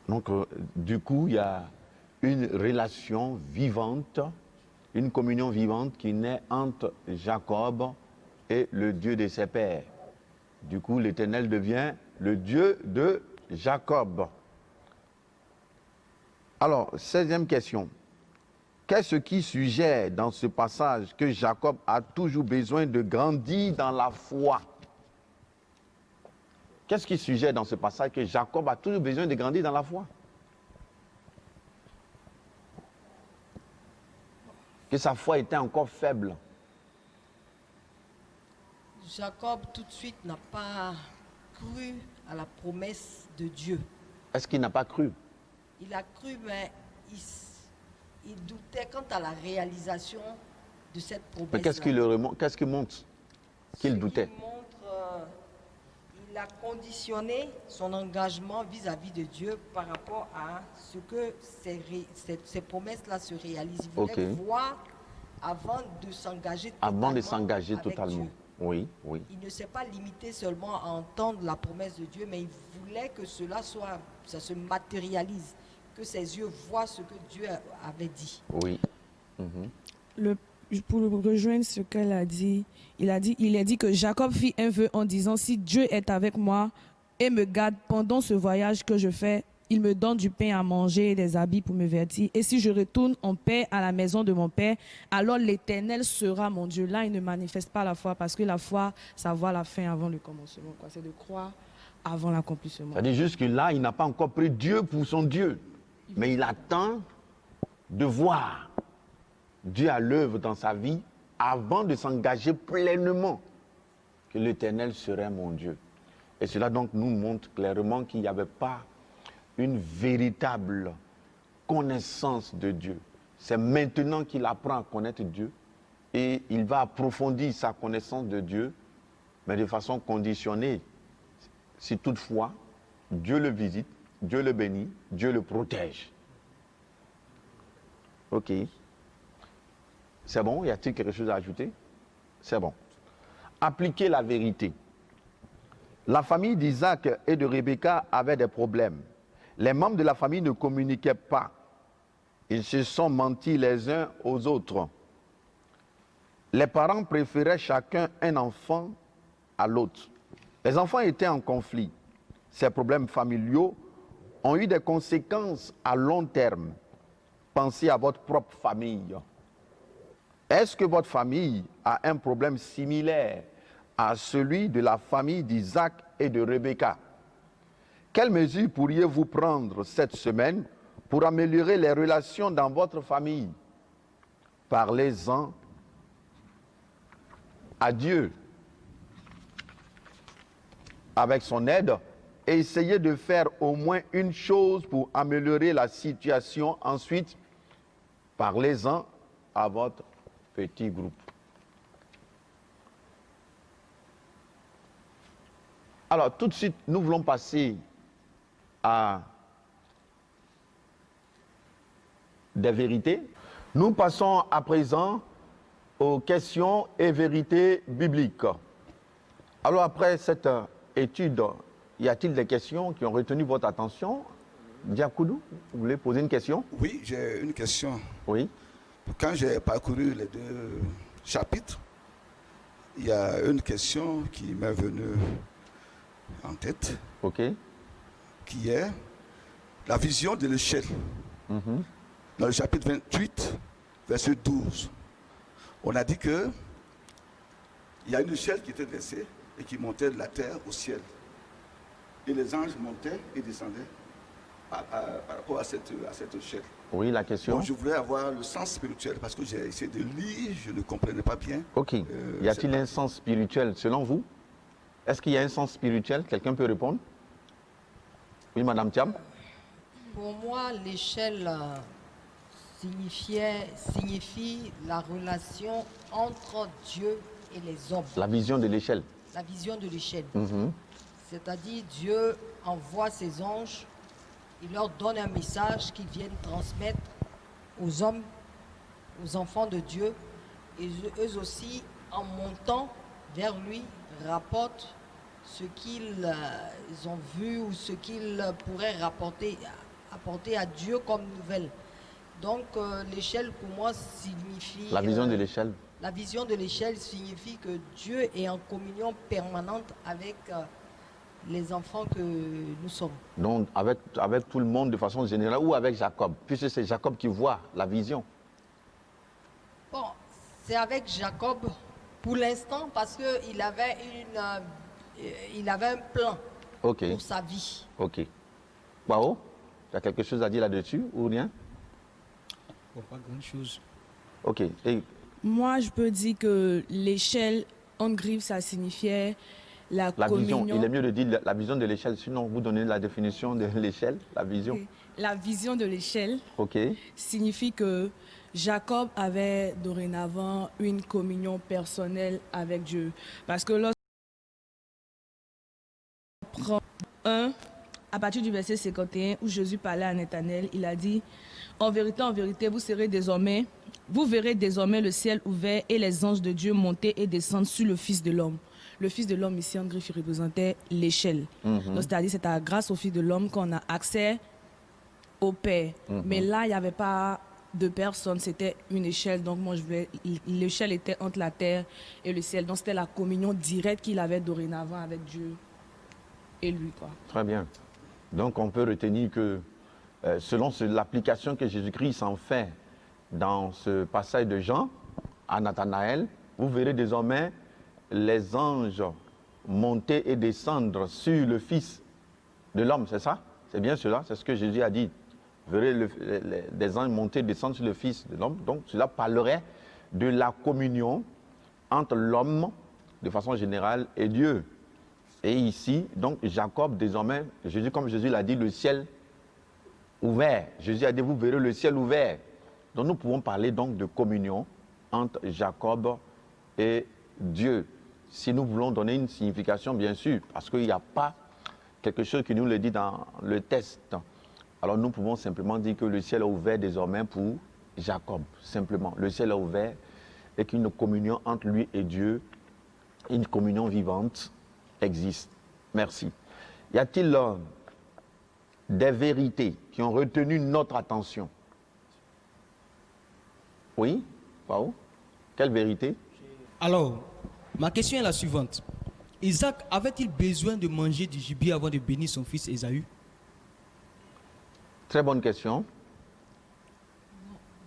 Donc, du coup, il y a une relation vivante, une communion vivante qui naît entre Jacob et le Dieu de ses pères. Du coup, l'Éternel devient le Dieu de Jacob. Alors, 16e question. Qu'est-ce qui suggère dans ce passage que Jacob a toujours besoin de grandir dans la foi? Qu'est-ce qui suggère dans ce passage que Jacob a toujours besoin de grandir dans la foi? Que sa foi était encore faible. Jacob tout de suite n'a pas cru à la promesse de Dieu. Est-ce qu'il n'a pas cru? Il a cru, mais il doutait quant à la réalisation de cette promesse. Mais qu'est-ce qui montre qu'il doutait? Il a conditionné son engagement vis-à-vis de Dieu par rapport à ce que ces promesses-là se réalisent. Il voulait voir avant de s'engager totalement. Dieu. Oui, oui. Il ne s'est pas limité seulement à entendre la promesse de Dieu, mais il voulait que ça se matérialise, que ses yeux voient ce que Dieu avait dit. Oui. Pour rejoindre ce qu'elle a dit, il a dit que Jacob fit un vœu en disant, si Dieu est avec moi et me garde pendant ce voyage que je fais, il me donne du pain à manger et des habits pour me vêtir. Et si je retourne en paix à la maison de mon père, alors l'Éternel sera mon Dieu. Là, il ne manifeste pas la foi parce que la foi, ça voit la fin avant le commencement. C'est de croire avant l'accomplissement. Ça dit juste que là, il n'a pas encore pris Dieu pour son Dieu. Mais il attend de voir Dieu à l'œuvre dans sa vie avant de s'engager pleinement que l'Éternel serait mon Dieu. Et cela donc nous montre clairement qu'il n'y avait pas une véritable connaissance de Dieu. C'est maintenant qu'il apprend à connaître Dieu et il va approfondir sa connaissance de Dieu, mais de façon conditionnée. Si toutefois, Dieu le visite, Dieu le bénit, Dieu le protège. Ok. C'est bon? Y a-t-il quelque chose à ajouter? C'est bon. Appliquer la vérité. La famille d'Isaac et de Rebecca avait des problèmes. Les membres de la famille ne communiquaient pas. Ils se sont mentis les uns aux autres. Les parents préféraient chacun un enfant à l'autre. Les enfants étaient en conflit. Ces problèmes familiaux ont eu des conséquences à long terme. Pensez à votre propre famille. Est-ce que votre famille a un problème similaire à celui de la famille d'Isaac et de Rebecca? Quelles mesures pourriez-vous prendre cette semaine pour améliorer les relations dans votre famille? Parlez-en à Dieu avec son aide et essayez de faire au moins une chose pour améliorer la situation. Ensuite, parlez-en à votre petit groupe. Alors, tout de suite, nous voulons passer à des vérités. Nous passons à présent aux questions et vérités bibliques. Alors, après cette étude, y a-t-il des questions qui ont retenu votre attention? Diakoudou, vous voulez poser une question? Oui, j'ai une question. Oui. Quand j'ai parcouru les deux chapitres, il y a une question qui m'est venue en tête, OK. qui est la vision de l'échelle. Dans le chapitre 28, verset 12, on a dit que il y a une échelle qui était dressée et qui montait de la terre au ciel. Et les anges montaient et descendaient par rapport à cette échelle. Oui, la question. Bon, je voulais avoir le sens spirituel parce que j'ai essayé de lire, je ne comprenais pas bien. OK. Y a-t-il un sens spirituel selon vous? Est-ce qu'il y a un sens spirituel? Quelqu'un peut répondre? Oui, Madame Thiam. Pour moi, l'échelle signifie la relation entre Dieu et les hommes. La vision de l'échelle. La vision de l'échelle. C'est-à-dire, Dieu envoie ses anges, il leur donne un message qu'ils viennent transmettre aux hommes, aux enfants de Dieu, et eux aussi, en montant vers lui, rapportent ce qu'ils ont vu ou ce qu'ils pourraient apporter à Dieu comme nouvelle. Donc l'échelle pour moi signifie... La vision de l'échelle. La vision de l'échelle signifie que Dieu est en communion permanente avec les enfants que nous sommes. Donc avec tout le monde de façon générale ou avec Jacob, puisque c'est Jacob qui voit la vision. Bon, c'est avec Jacob pour l'instant parce qu'il avait un plan pour sa vie. OK. Bao, tu as quelque chose à dire là-dessus ou rien? Bon, pas grand-chose. OK. Et Moi, je peux dire que l'échelle en griffe, ça signifiait La La vision, communion, il est mieux de dire la vision de l'échelle, sinon vous donnez la définition de l'échelle, la vision. la vision de l'échelle Ok. signifie que Jacob avait dorénavant une communion personnelle avec Dieu. Parce que lorsqu'on prend 1, à partir du verset 51, où Jésus parlait à Nathanaël, il a dit, en vérité, vous verrez désormais le ciel ouvert et les anges de Dieu monter et descendre sur le Fils de l'homme. Le Fils de l'homme, ici en griffe, il représentait l'échelle. Donc, c'est-à-dire, c'est grâce au Fils de l'homme qu'on a accès au Père. Mais là, il n'y avait pas de personne, c'était une échelle. Donc, moi, l'échelle était entre la terre et le ciel. Donc, c'était la communion directe qu'il avait dorénavant avec Dieu et lui, quoi. Très bien. Donc on peut retenir que selon l'application que Jésus-Christ en fait dans ce passage de Jean à Nathanaël, vous verrez désormais les anges monter et descendre sur le Fils de l'homme, c'est ça? C'est bien cela, c'est ce que Jésus a dit. Vous verrez des anges monter et descendre sur le Fils de l'homme. Donc cela parlerait de la communion entre l'homme, de façon générale, et Dieu. Et ici, donc Jacob, désormais, Jésus, comme Jésus l'a dit, le ciel ouvert. Jésus a dit, vous verrez le ciel ouvert. Donc nous pouvons parler donc de communion entre Jacob et Dieu. Si nous voulons donner une signification, bien sûr, parce qu'il n'y a pas quelque chose qui nous le dit dans le texte. Alors nous pouvons simplement dire que le ciel est ouvert désormais pour Jacob, simplement. Le ciel est ouvert et qu'une communion entre lui et Dieu, une communion vivante, existe. Merci. Y a-t-il des vérités qui ont retenu notre attention? Oui? Wow. Quelle vérité? Alors, ma question est la suivante. Isaac avait-il besoin de manger du gibier avant de bénir son fils Ésaü? Très bonne question.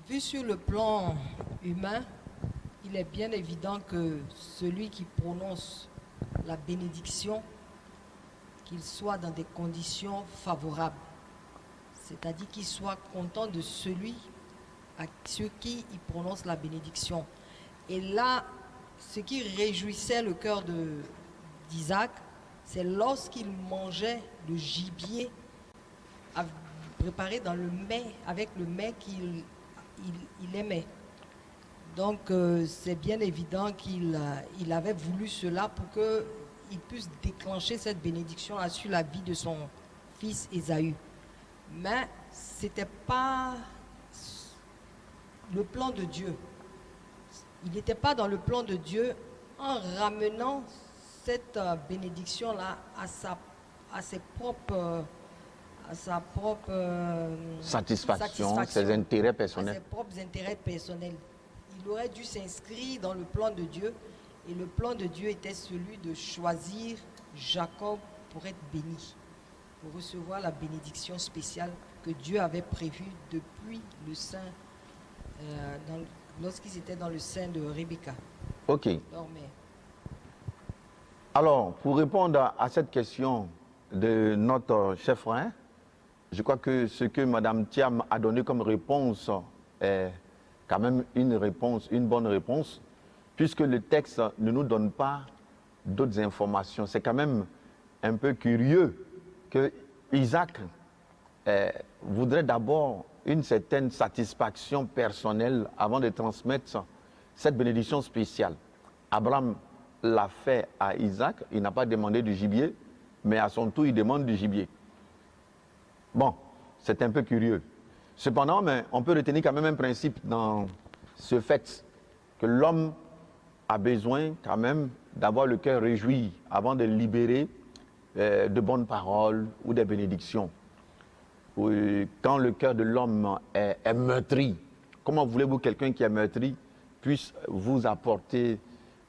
Vu sur le plan humain, il est bien évident que celui qui prononce la bénédiction, qu'il soit dans des conditions favorables, c'est-à-dire qu'il soit content de celui à qui il prononce la bénédiction. Et là, ce qui réjouissait le cœur d'Isaac, c'est lorsqu'il mangeait le gibier préparé dans le mets, avec le mets qu'il aimait. Donc, c'est bien évident qu'il avait voulu cela pour qu'il puisse déclencher cette bénédiction-là sur la vie de son fils Ésaü. Mais ce n'était pas le plan de Dieu. Il n'était pas dans le plan de Dieu en ramenant cette bénédiction-là à sa propre Satisfaction, ses intérêts à ses personnels. propres intérêts personnels. Il aurait dû s'inscrire dans le plan de Dieu, et le plan de Dieu était celui de choisir Jacob pour être béni, pour recevoir la bénédiction spéciale que Dieu avait prévue depuis le sein, lorsqu'ils étaient dans le sein de Rebecca. Ok. Dormait. Alors, pour répondre à cette question de notre chef frère, je crois que ce que Mme Thiam a donné comme réponse est quand même une bonne réponse, puisque le texte ne nous donne pas d'autres informations. C'est quand même un peu curieux que Isaac voudrait d'abord une certaine satisfaction personnelle avant de transmettre cette bénédiction spéciale. Abraham l'a fait à Isaac, il n'a pas demandé du gibier, mais à son tour, il demande du gibier. Bon, c'est un peu curieux. Cependant, mais on peut retenir quand même un principe dans ce fait, que l'homme a besoin quand même d'avoir le cœur réjoui avant de libérer de bonnes paroles ou des bénédictions. Quand le cœur de l'homme est meurtri, comment voulez-vous que quelqu'un qui est meurtri puisse vous apporter,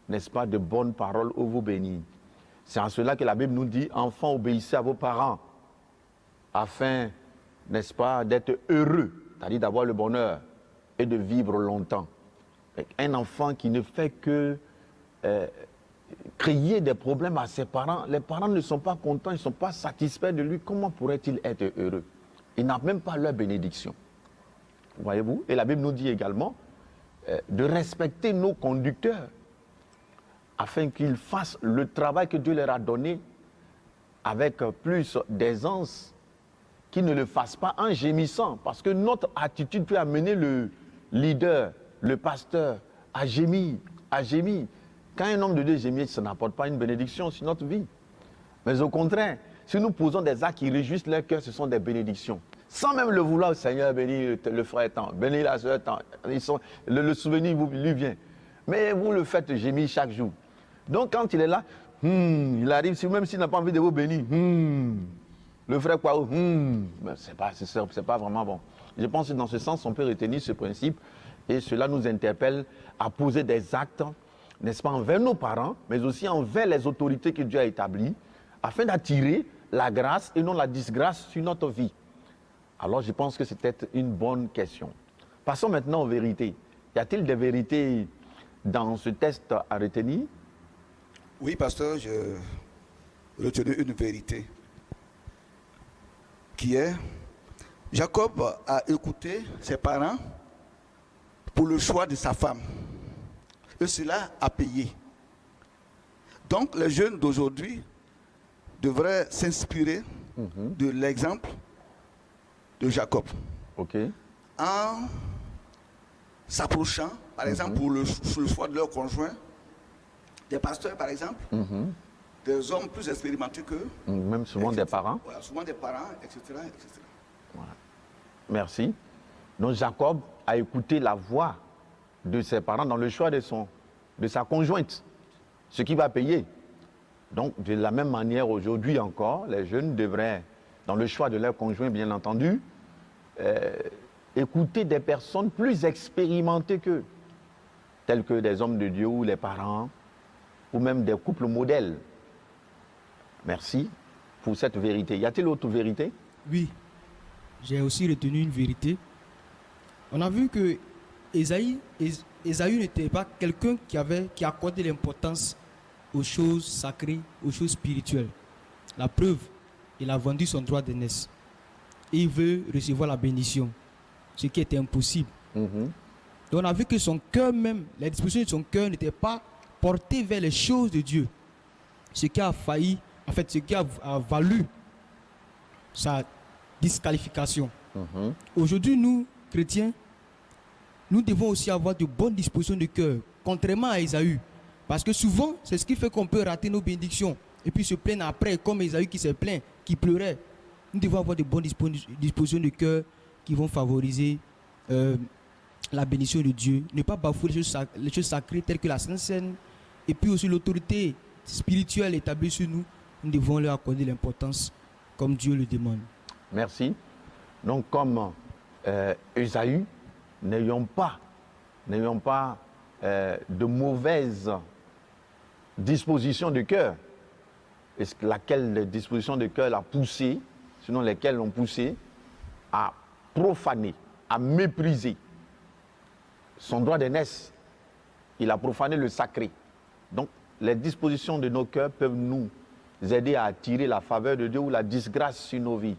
n'est-ce pas, de bonnes paroles ou vous bénir? C'est en cela que la Bible nous dit, enfants, obéissez à vos parents, afin, n'est-ce pas, d'être heureux, c'est-à-dire d'avoir le bonheur et de vivre longtemps. Un enfant qui ne fait que créer des problèmes à ses parents, les parents ne sont pas contents, ils ne sont pas satisfaits de lui, comment pourrait-il être heureux? Il n'a même pas leur bénédiction. Voyez-vous? Et la Bible nous dit également de respecter nos conducteurs afin qu'ils fassent le travail que Dieu leur a donné avec plus d'aisance, qu'ils ne le fassent pas en gémissant, parce que notre attitude peut amener le leader, le pasteur, à gémir, à gémir. Quand un homme de Dieu gémit, ça n'apporte pas une bénédiction sur notre vie. Mais au contraire, si nous posons des actes qui réjouissent leur cœur, ce sont des bénédictions. Sans même le vouloir, le Seigneur bénit le frère tant, bénit la soeur tant. Le souvenir lui vient. Mais vous le faites gémir chaque jour. Donc quand il est là, il arrive, même s'il n'a pas envie de vous bénir, le frère quoi, c'est pas vraiment bon. Je pense que dans ce sens, on peut retenir ce principe et cela nous interpelle à poser des actes, n'est-ce pas, envers nos parents, mais aussi envers les autorités que Dieu a établies, afin d'attirer la grâce et non la disgrâce sur notre vie. Alors je pense que c'était une bonne question. Passons maintenant aux vérités. Y a-t-il des vérités dans ce test à retenir? Oui, pasteur, je retenu une vérité qui est Jacob a écouté ses parents pour le choix de sa femme. Et cela a payé. Donc les jeunes d'aujourd'hui devraient s'inspirer de l'exemple de Jacob. Ok. En s'approchant, par exemple, pour le choix de leur conjoint, des pasteurs, par exemple, des hommes plus expérimentés qu'eux. Même souvent etc. des parents. Voilà, souvent des parents, etc. etc. Voilà. Merci. Donc Jacob a écouté la voix de ses parents dans le choix de sa conjointe, ce qui va payer. Donc de la même manière aujourd'hui encore, les jeunes devraient, dans le choix de leur conjoint bien entendu, écouter des personnes plus expérimentées qu'eux, tels que des hommes de Dieu ou les parents, ou même des couples modèles. Merci pour cette vérité. Y a-t-il autre vérité? Oui, j'ai aussi retenu une vérité. On a vu que Ésaü n'était pas quelqu'un qui accordait l'importance aux choses sacrées, aux choses spirituelles. La preuve, il a vendu son droit d'aînesse. Et il veut recevoir la bénédiction, ce qui était impossible. Donc on a vu que son cœur même, la disposition de son cœur n'était pas portée vers les choses de Dieu. Ce qui a failli, en fait, ce qui a valu sa disqualification. Aujourd'hui, nous, chrétiens, nous devons aussi avoir de bonnes dispositions de cœur, contrairement à Ésaü. Parce que souvent, c'est ce qui fait qu'on peut rater nos bénédictions et puis se plaindre après, comme Ésaü qui s'est plaint, qui pleurait. Nous devons avoir de bonnes dispositions de cœur qui vont favoriser la bénédiction de Dieu. Ne pas bafouer les choses sacrées telles que la Sainte Seine et puis aussi l'autorité spirituelle établie sur nous. Nous devons leur accorder l'importance comme Dieu le demande. Merci. Donc comme Ésaü, n'ayons pas de mauvaises dispositions de cœur. Et laquelle disposition de cœur l'a poussé, sinon lesquelles l'ont poussé à profaner, à mépriser son droit d'aînesse. Il a profané le sacré. Donc les dispositions de nos cœurs peuvent nous aider à attirer la faveur de Dieu ou la disgrâce sur nos vies.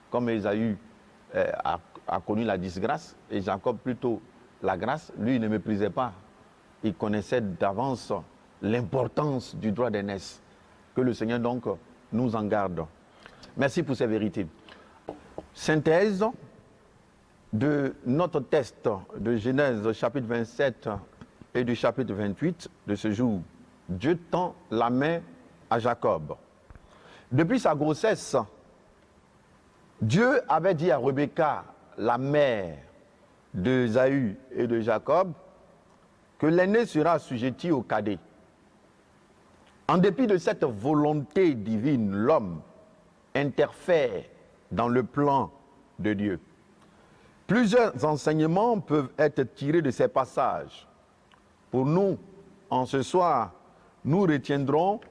Comme Ésaü a connu la disgrâce et Jacob plutôt la grâce, lui il ne méprisait pas. Il connaissait d'avance l'importance du droit d'aînesse. Que le Seigneur donc nous en garde. Merci pour ces vérités. Synthèse de notre test de Genèse chapitre 27 et du chapitre 28 de ce jour. Dieu tend la main à Jacob. Depuis sa grossesse, Dieu avait dit à Rebecca, la mère d'Ésaü et de Jacob, que l'aîné sera assujetti au cadet. En dépit de cette volonté divine, l'homme interfère dans le plan de Dieu. Plusieurs enseignements peuvent être tirés de ces passages. Pour nous, en ce soir, nous retiendrons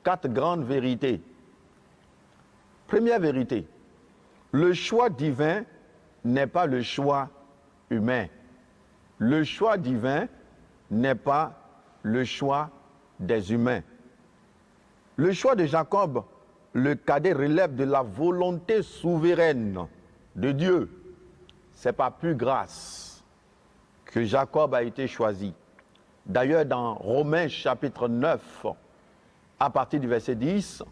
4 grandes vérités. Première vérité, le choix divin n'est pas le choix humain. Le choix divin n'est pas le choix des humains. Le choix de Jacob, le cadet, relève de la volonté souveraine de Dieu. Ce n'est pas plus grâce que Jacob a été choisi, D'ailleurs, dans Romains chapitre 9, à partir du verset 10,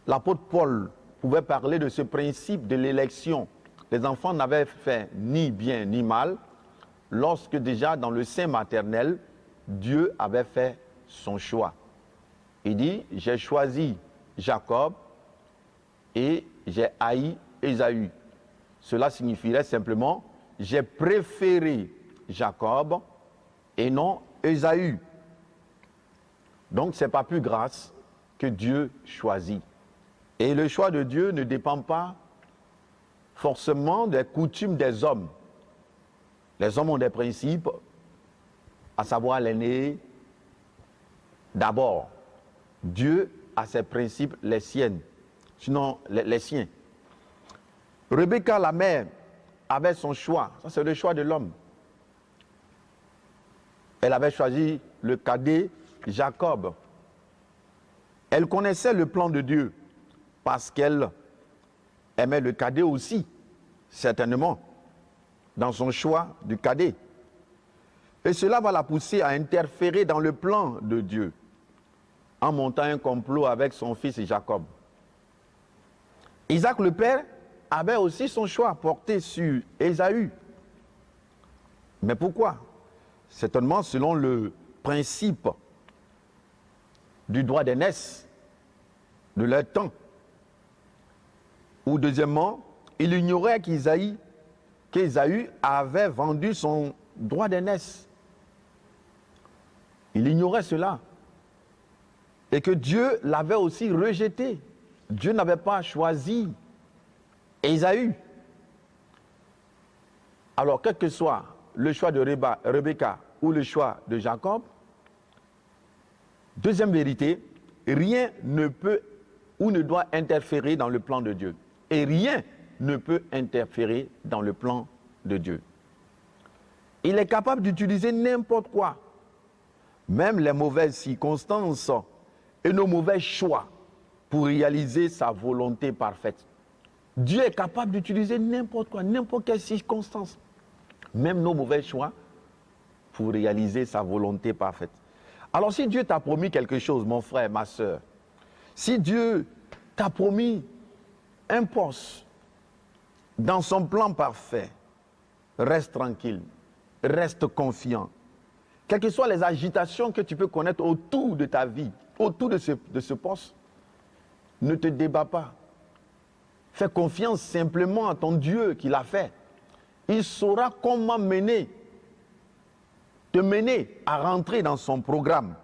l'apôtre Paul pouvait parler de ce principe de l'élection. Les enfants n'avaient fait ni bien ni mal, lorsque déjà dans le sein maternel, Dieu avait fait son choix. Il dit, j'ai choisi Jacob et j'ai haï Ésaü. Cela signifierait simplement, j'ai préféré Jacob et non Ésaü. Donc, ce n'est pas plus grâce que Dieu choisit. Et le choix de Dieu ne dépend pas forcément des coutumes des hommes. Les hommes ont des principes, à savoir l'aîné d'abord. Dieu a ses principes, les siennes, sinon les siens. Rebecca, la mère, avait son choix. Ça, c'est le choix de l'homme. Elle avait choisi le cadet Jacob. Elle connaissait le plan de Dieu parce qu'elle aimait le cadet aussi, certainement, dans son choix du cadet. Et cela va la pousser à interférer dans le plan de Dieu en montant un complot avec son fils Jacob. Isaac le père avait aussi son choix porté sur Ésaü. Mais pourquoi? Certainement selon le principe du droit d'aînesse de leur temps. Ou deuxièmement, il ignorait qu'Ésaü avait vendu son droit d'aînesse. Il ignorait cela. Et que Dieu l'avait aussi rejeté. Dieu n'avait pas choisi Ésaü. Alors, quel que soit le choix de Rebecca ou le choix de Jacob, deuxième vérité, rien ne peut ou ne doit interférer dans le plan de Dieu. Et rien ne peut interférer dans le plan de Dieu. Il est capable d'utiliser n'importe quoi, même les mauvaises circonstances et nos mauvais choix pour réaliser sa volonté parfaite. Dieu est capable d'utiliser n'importe quoi, n'importe quelle circonstance, même nos mauvais choix pour réaliser sa volonté parfaite. Alors si Dieu t'a promis quelque chose, mon frère, ma soeur, si Dieu t'a promis un poste dans son plan parfait, reste tranquille, reste confiant. Quelles que soient les agitations que tu peux connaître autour de ta vie, autour de ce poste, ne te débats pas. Fais confiance simplement à ton Dieu qui l'a fait. Il saura comment te mener à rentrer dans son programme.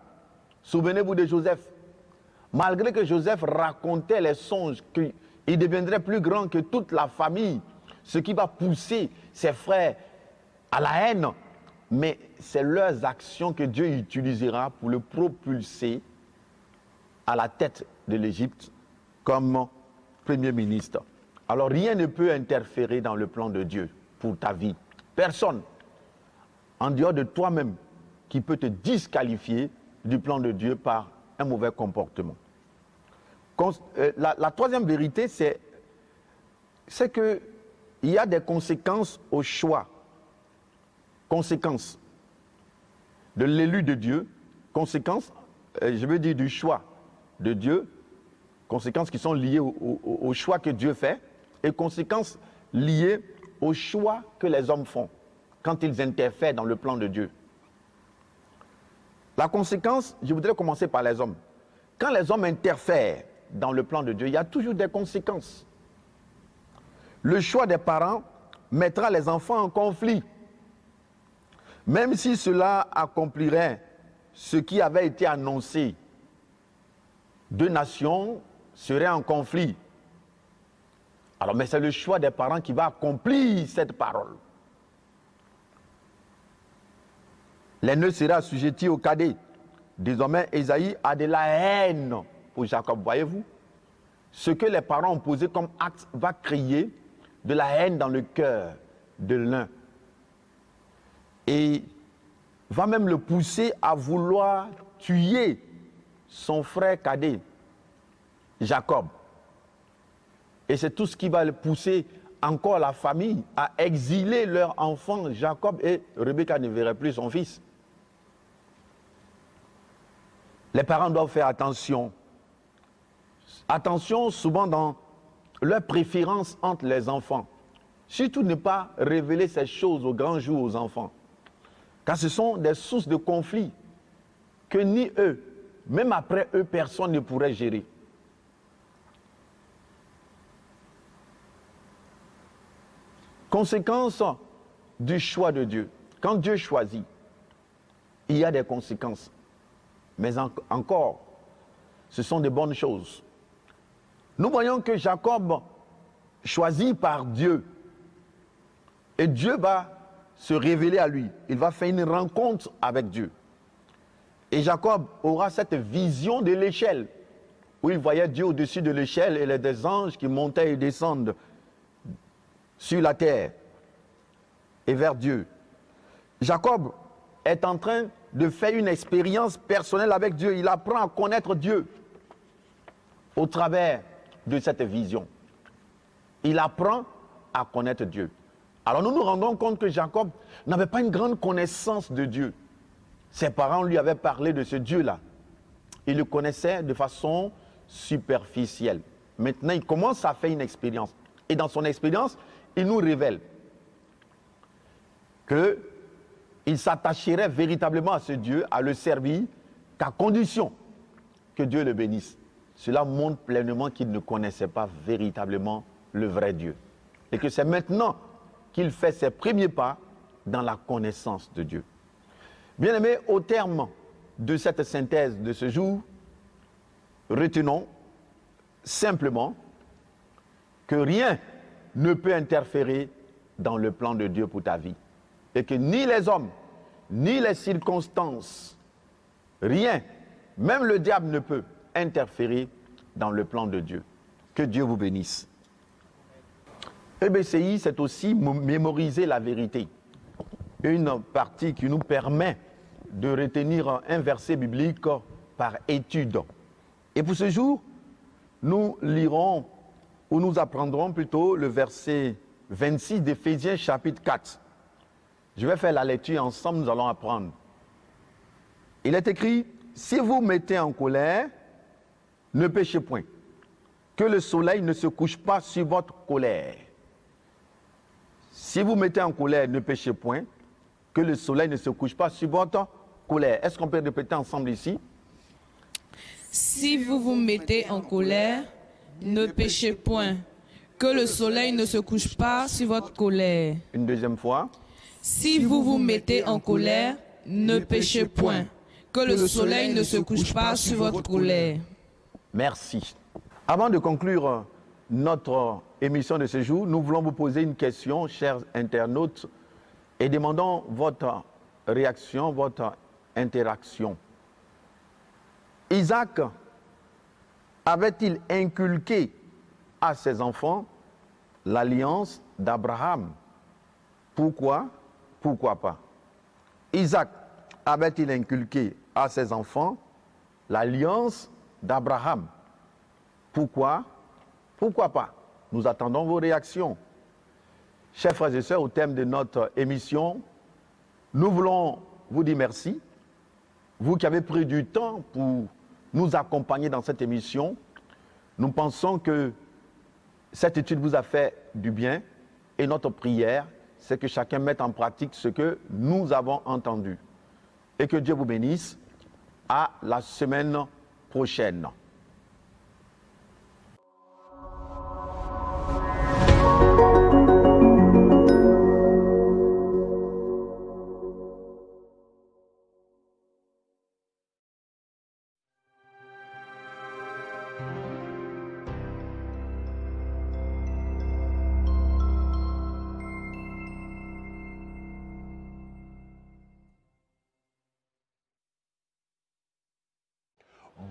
Souvenez-vous de Joseph. Malgré que Joseph racontait les songes qu'il deviendrait plus grand que toute la famille, ce qui va pousser ses frères à la haine, mais c'est leurs actions que Dieu utilisera pour le propulser à la tête de l'Égypte comme premier ministre. Alors rien ne peut interférer dans le plan de Dieu pour ta vie. Personne, en dehors de toi-même, qui peut te disqualifier du plan de Dieu par un mauvais comportement. La troisième vérité, c'est qu'il y a des conséquences au choix. Conséquences de l'élu de Dieu, conséquences, je veux dire du choix de Dieu, conséquences qui sont liées au choix que Dieu fait et conséquences liées au choix que les hommes font quand ils interfèrent dans le plan de Dieu. La conséquence, je voudrais commencer par les hommes. Quand les hommes interfèrent dans le plan de Dieu, il y a toujours des conséquences. Le choix des parents mettra les enfants en conflit. Même si cela accomplirait ce qui avait été annoncé, deux nations seraient en conflit. Alors, mais c'est le choix des parents qui va accomplir cette parole. L'aîné sera assujetti au cadet. Désormais, Ésaü a de la haine pour Jacob. Voyez-vous? Ce que les parents ont posé comme acte va créer de la haine dans le cœur de l'un. Et va même le pousser à vouloir tuer son frère cadet, Jacob. Et c'est tout ce qui va le pousser encore la famille à exiler leur enfant Jacob, et Rebecca ne verrait plus son fils. Les parents doivent faire attention. Attention souvent dans leur préférence entre les enfants. Surtout ne pas révéler ces choses au grand jour aux enfants. Car ce sont des sources de conflits que ni eux, même après eux, personne ne pourrait gérer. Conséquence du choix de Dieu. Quand Dieu choisit, il y a des conséquences. Mais encore, ce sont de bonnes choses. Nous voyons que Jacob choisit par Dieu. Et Dieu va se révéler à lui. Il va faire une rencontre avec Dieu. Et Jacob aura cette vision de l'échelle, où il voyait Dieu au-dessus de l'échelle et les des anges qui montaient et descendent sur la terre et vers Dieu. Jacob est en train de faire une expérience personnelle avec Dieu. Il apprend à connaître Dieu au travers de cette vision. Il apprend à connaître Dieu. Alors nous nous rendons compte que Jacob n'avait pas une grande connaissance de Dieu. Ses parents lui avaient parlé de ce Dieu-là. Il le connaissait de façon superficielle. Maintenant, il commence à faire une expérience. Et dans son expérience, il nous révèle qu'il s'attacherait véritablement à ce Dieu, à le servir, qu'à condition que Dieu le bénisse. Cela montre pleinement qu'il ne connaissait pas véritablement le vrai Dieu. Et que c'est maintenant qu'il fait ses premiers pas dans la connaissance de Dieu. Bien-aimés, au terme de cette synthèse de ce jour, retenons simplement que rien ne peut interférer dans le plan de Dieu pour ta vie. Et que ni les hommes, ni les circonstances, rien, même le diable ne peut interférer dans le plan de Dieu. Que Dieu vous bénisse. EBCI, c'est aussi mémoriser la vérité. Une partie qui nous permet de retenir un verset biblique par étude. Et pour ce jour, nous lirons, ou nous apprendrons plutôt le verset 26 d'Éphésiens chapitre 4. Je vais faire la lecture ensemble, nous allons apprendre. Il est écrit, « Si vous mettez en colère, ne péchez point, que le soleil ne se couche pas sur votre colère. Si vous mettez en colère, ne péchez point, que le soleil ne se couche pas sur votre colère. » Est-ce qu'on peut répéter ensemble ici? Si vous vous mettez en colère, ne péchez point, que le soleil ne se couche pas sur votre colère. Une deuxième fois. Si vous vous mettez en colère, ne péchez point, que le soleil ne se couche pas sur votre colère. Merci. Avant de conclure notre émission de ce jour, nous voulons vous poser une question, chers internautes, et demandons votre réaction, votre interaction. Isaac avait-il inculqué à ses enfants l'alliance d'Abraham? Pourquoi? Pourquoi pas? Isaac avait-il inculqué à ses enfants l'alliance d'Abraham? Pourquoi? Pourquoi pas? Nous attendons vos réactions. Chers frères et sœurs, au thème de notre émission, nous voulons vous dire merci. Vous qui avez pris du temps pour nous accompagner dans cette émission, nous pensons que cette étude vous a fait du bien et notre prière, c'est que chacun mette en pratique ce que nous avons entendu. Et que Dieu vous bénisse. À la semaine prochaine.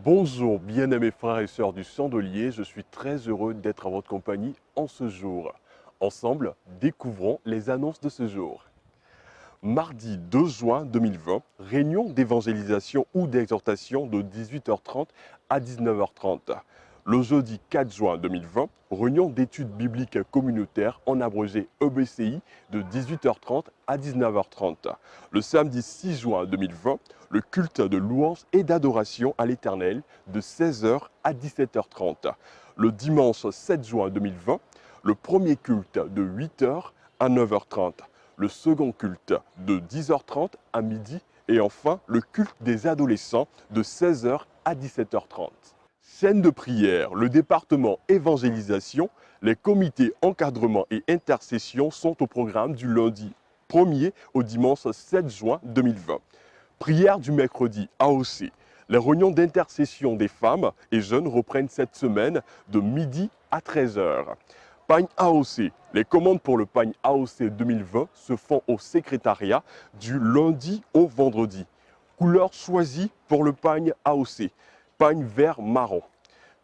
Bonjour bien-aimés frères et sœurs du Chandelier, je suis très heureux d'être à votre compagnie en ce jour. Ensemble, découvrons les annonces de ce jour. Mardi 2 juin 2020, réunion d'évangélisation ou d'exhortation de 18h30 à 19h30. Le jeudi 4 juin 2020, réunion d'études bibliques communautaires en abrégé EBCI de 18h30 à 19h30. Le samedi 6 juin 2020, le culte de louange et d'adoration à l'Éternel de 16h à 17h30. Le dimanche 7 juin 2020, le premier culte de 8h à 9h30. Le second culte de 10h30 à midi et enfin le culte des adolescents de 16h à 17h30. Chaîne de prière, le département évangélisation, les comités encadrement et intercession sont au programme du lundi 1er au dimanche 7 juin 2020. Prière du mercredi AOC. Les réunions d'intercession des femmes et jeunes reprennent cette semaine de midi à 13h. Pagne AOC. Les commandes pour le pagne AOC 2020 se font au secrétariat du lundi au vendredi. Couleur choisie pour le pagne AOC. Pagne vert marron.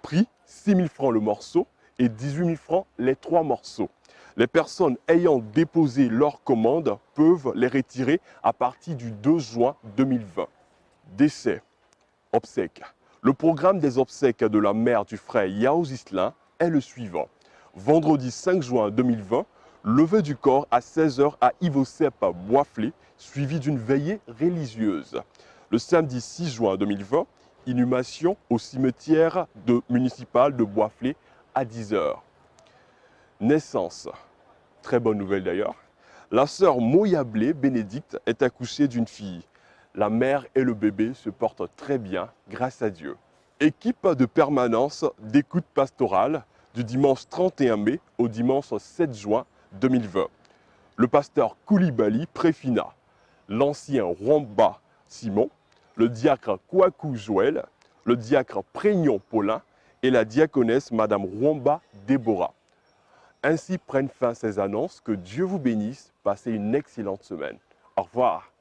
Prix 6 000 francs le morceau et 18 000 francs les 3 morceaux. Les personnes ayant déposé leurs commandes peuvent les retirer à partir du 2 juin 2020. Décès. Obsèques. Le programme des obsèques de la mère du frère Yao Zislin est le suivant. Vendredi 5 juin 2020, levée du corps à 16h à Ivosep Boisflé, suivi d'une veillée religieuse. Le samedi 6 juin 2020, inhumation au cimetière municipal de Boisflé à 10h. Naissance. Très bonne nouvelle d'ailleurs. La sœur Moyablé Bénédicte est accouchée d'une fille. La mère et le bébé se portent très bien grâce à Dieu. Équipe de permanence d'écoute pastorale du dimanche 31 mai au dimanche 7 juin 2020. Le pasteur Koulibaly Préfina, l'ancien Rwamba Simon, le diacre Kouakou Joël, le diacre Prégnon Paulin et la diaconesse Madame Rwamba Déborah. Ainsi prennent fin ces annonces. Que Dieu vous bénisse. Passez une excellente semaine. Au revoir.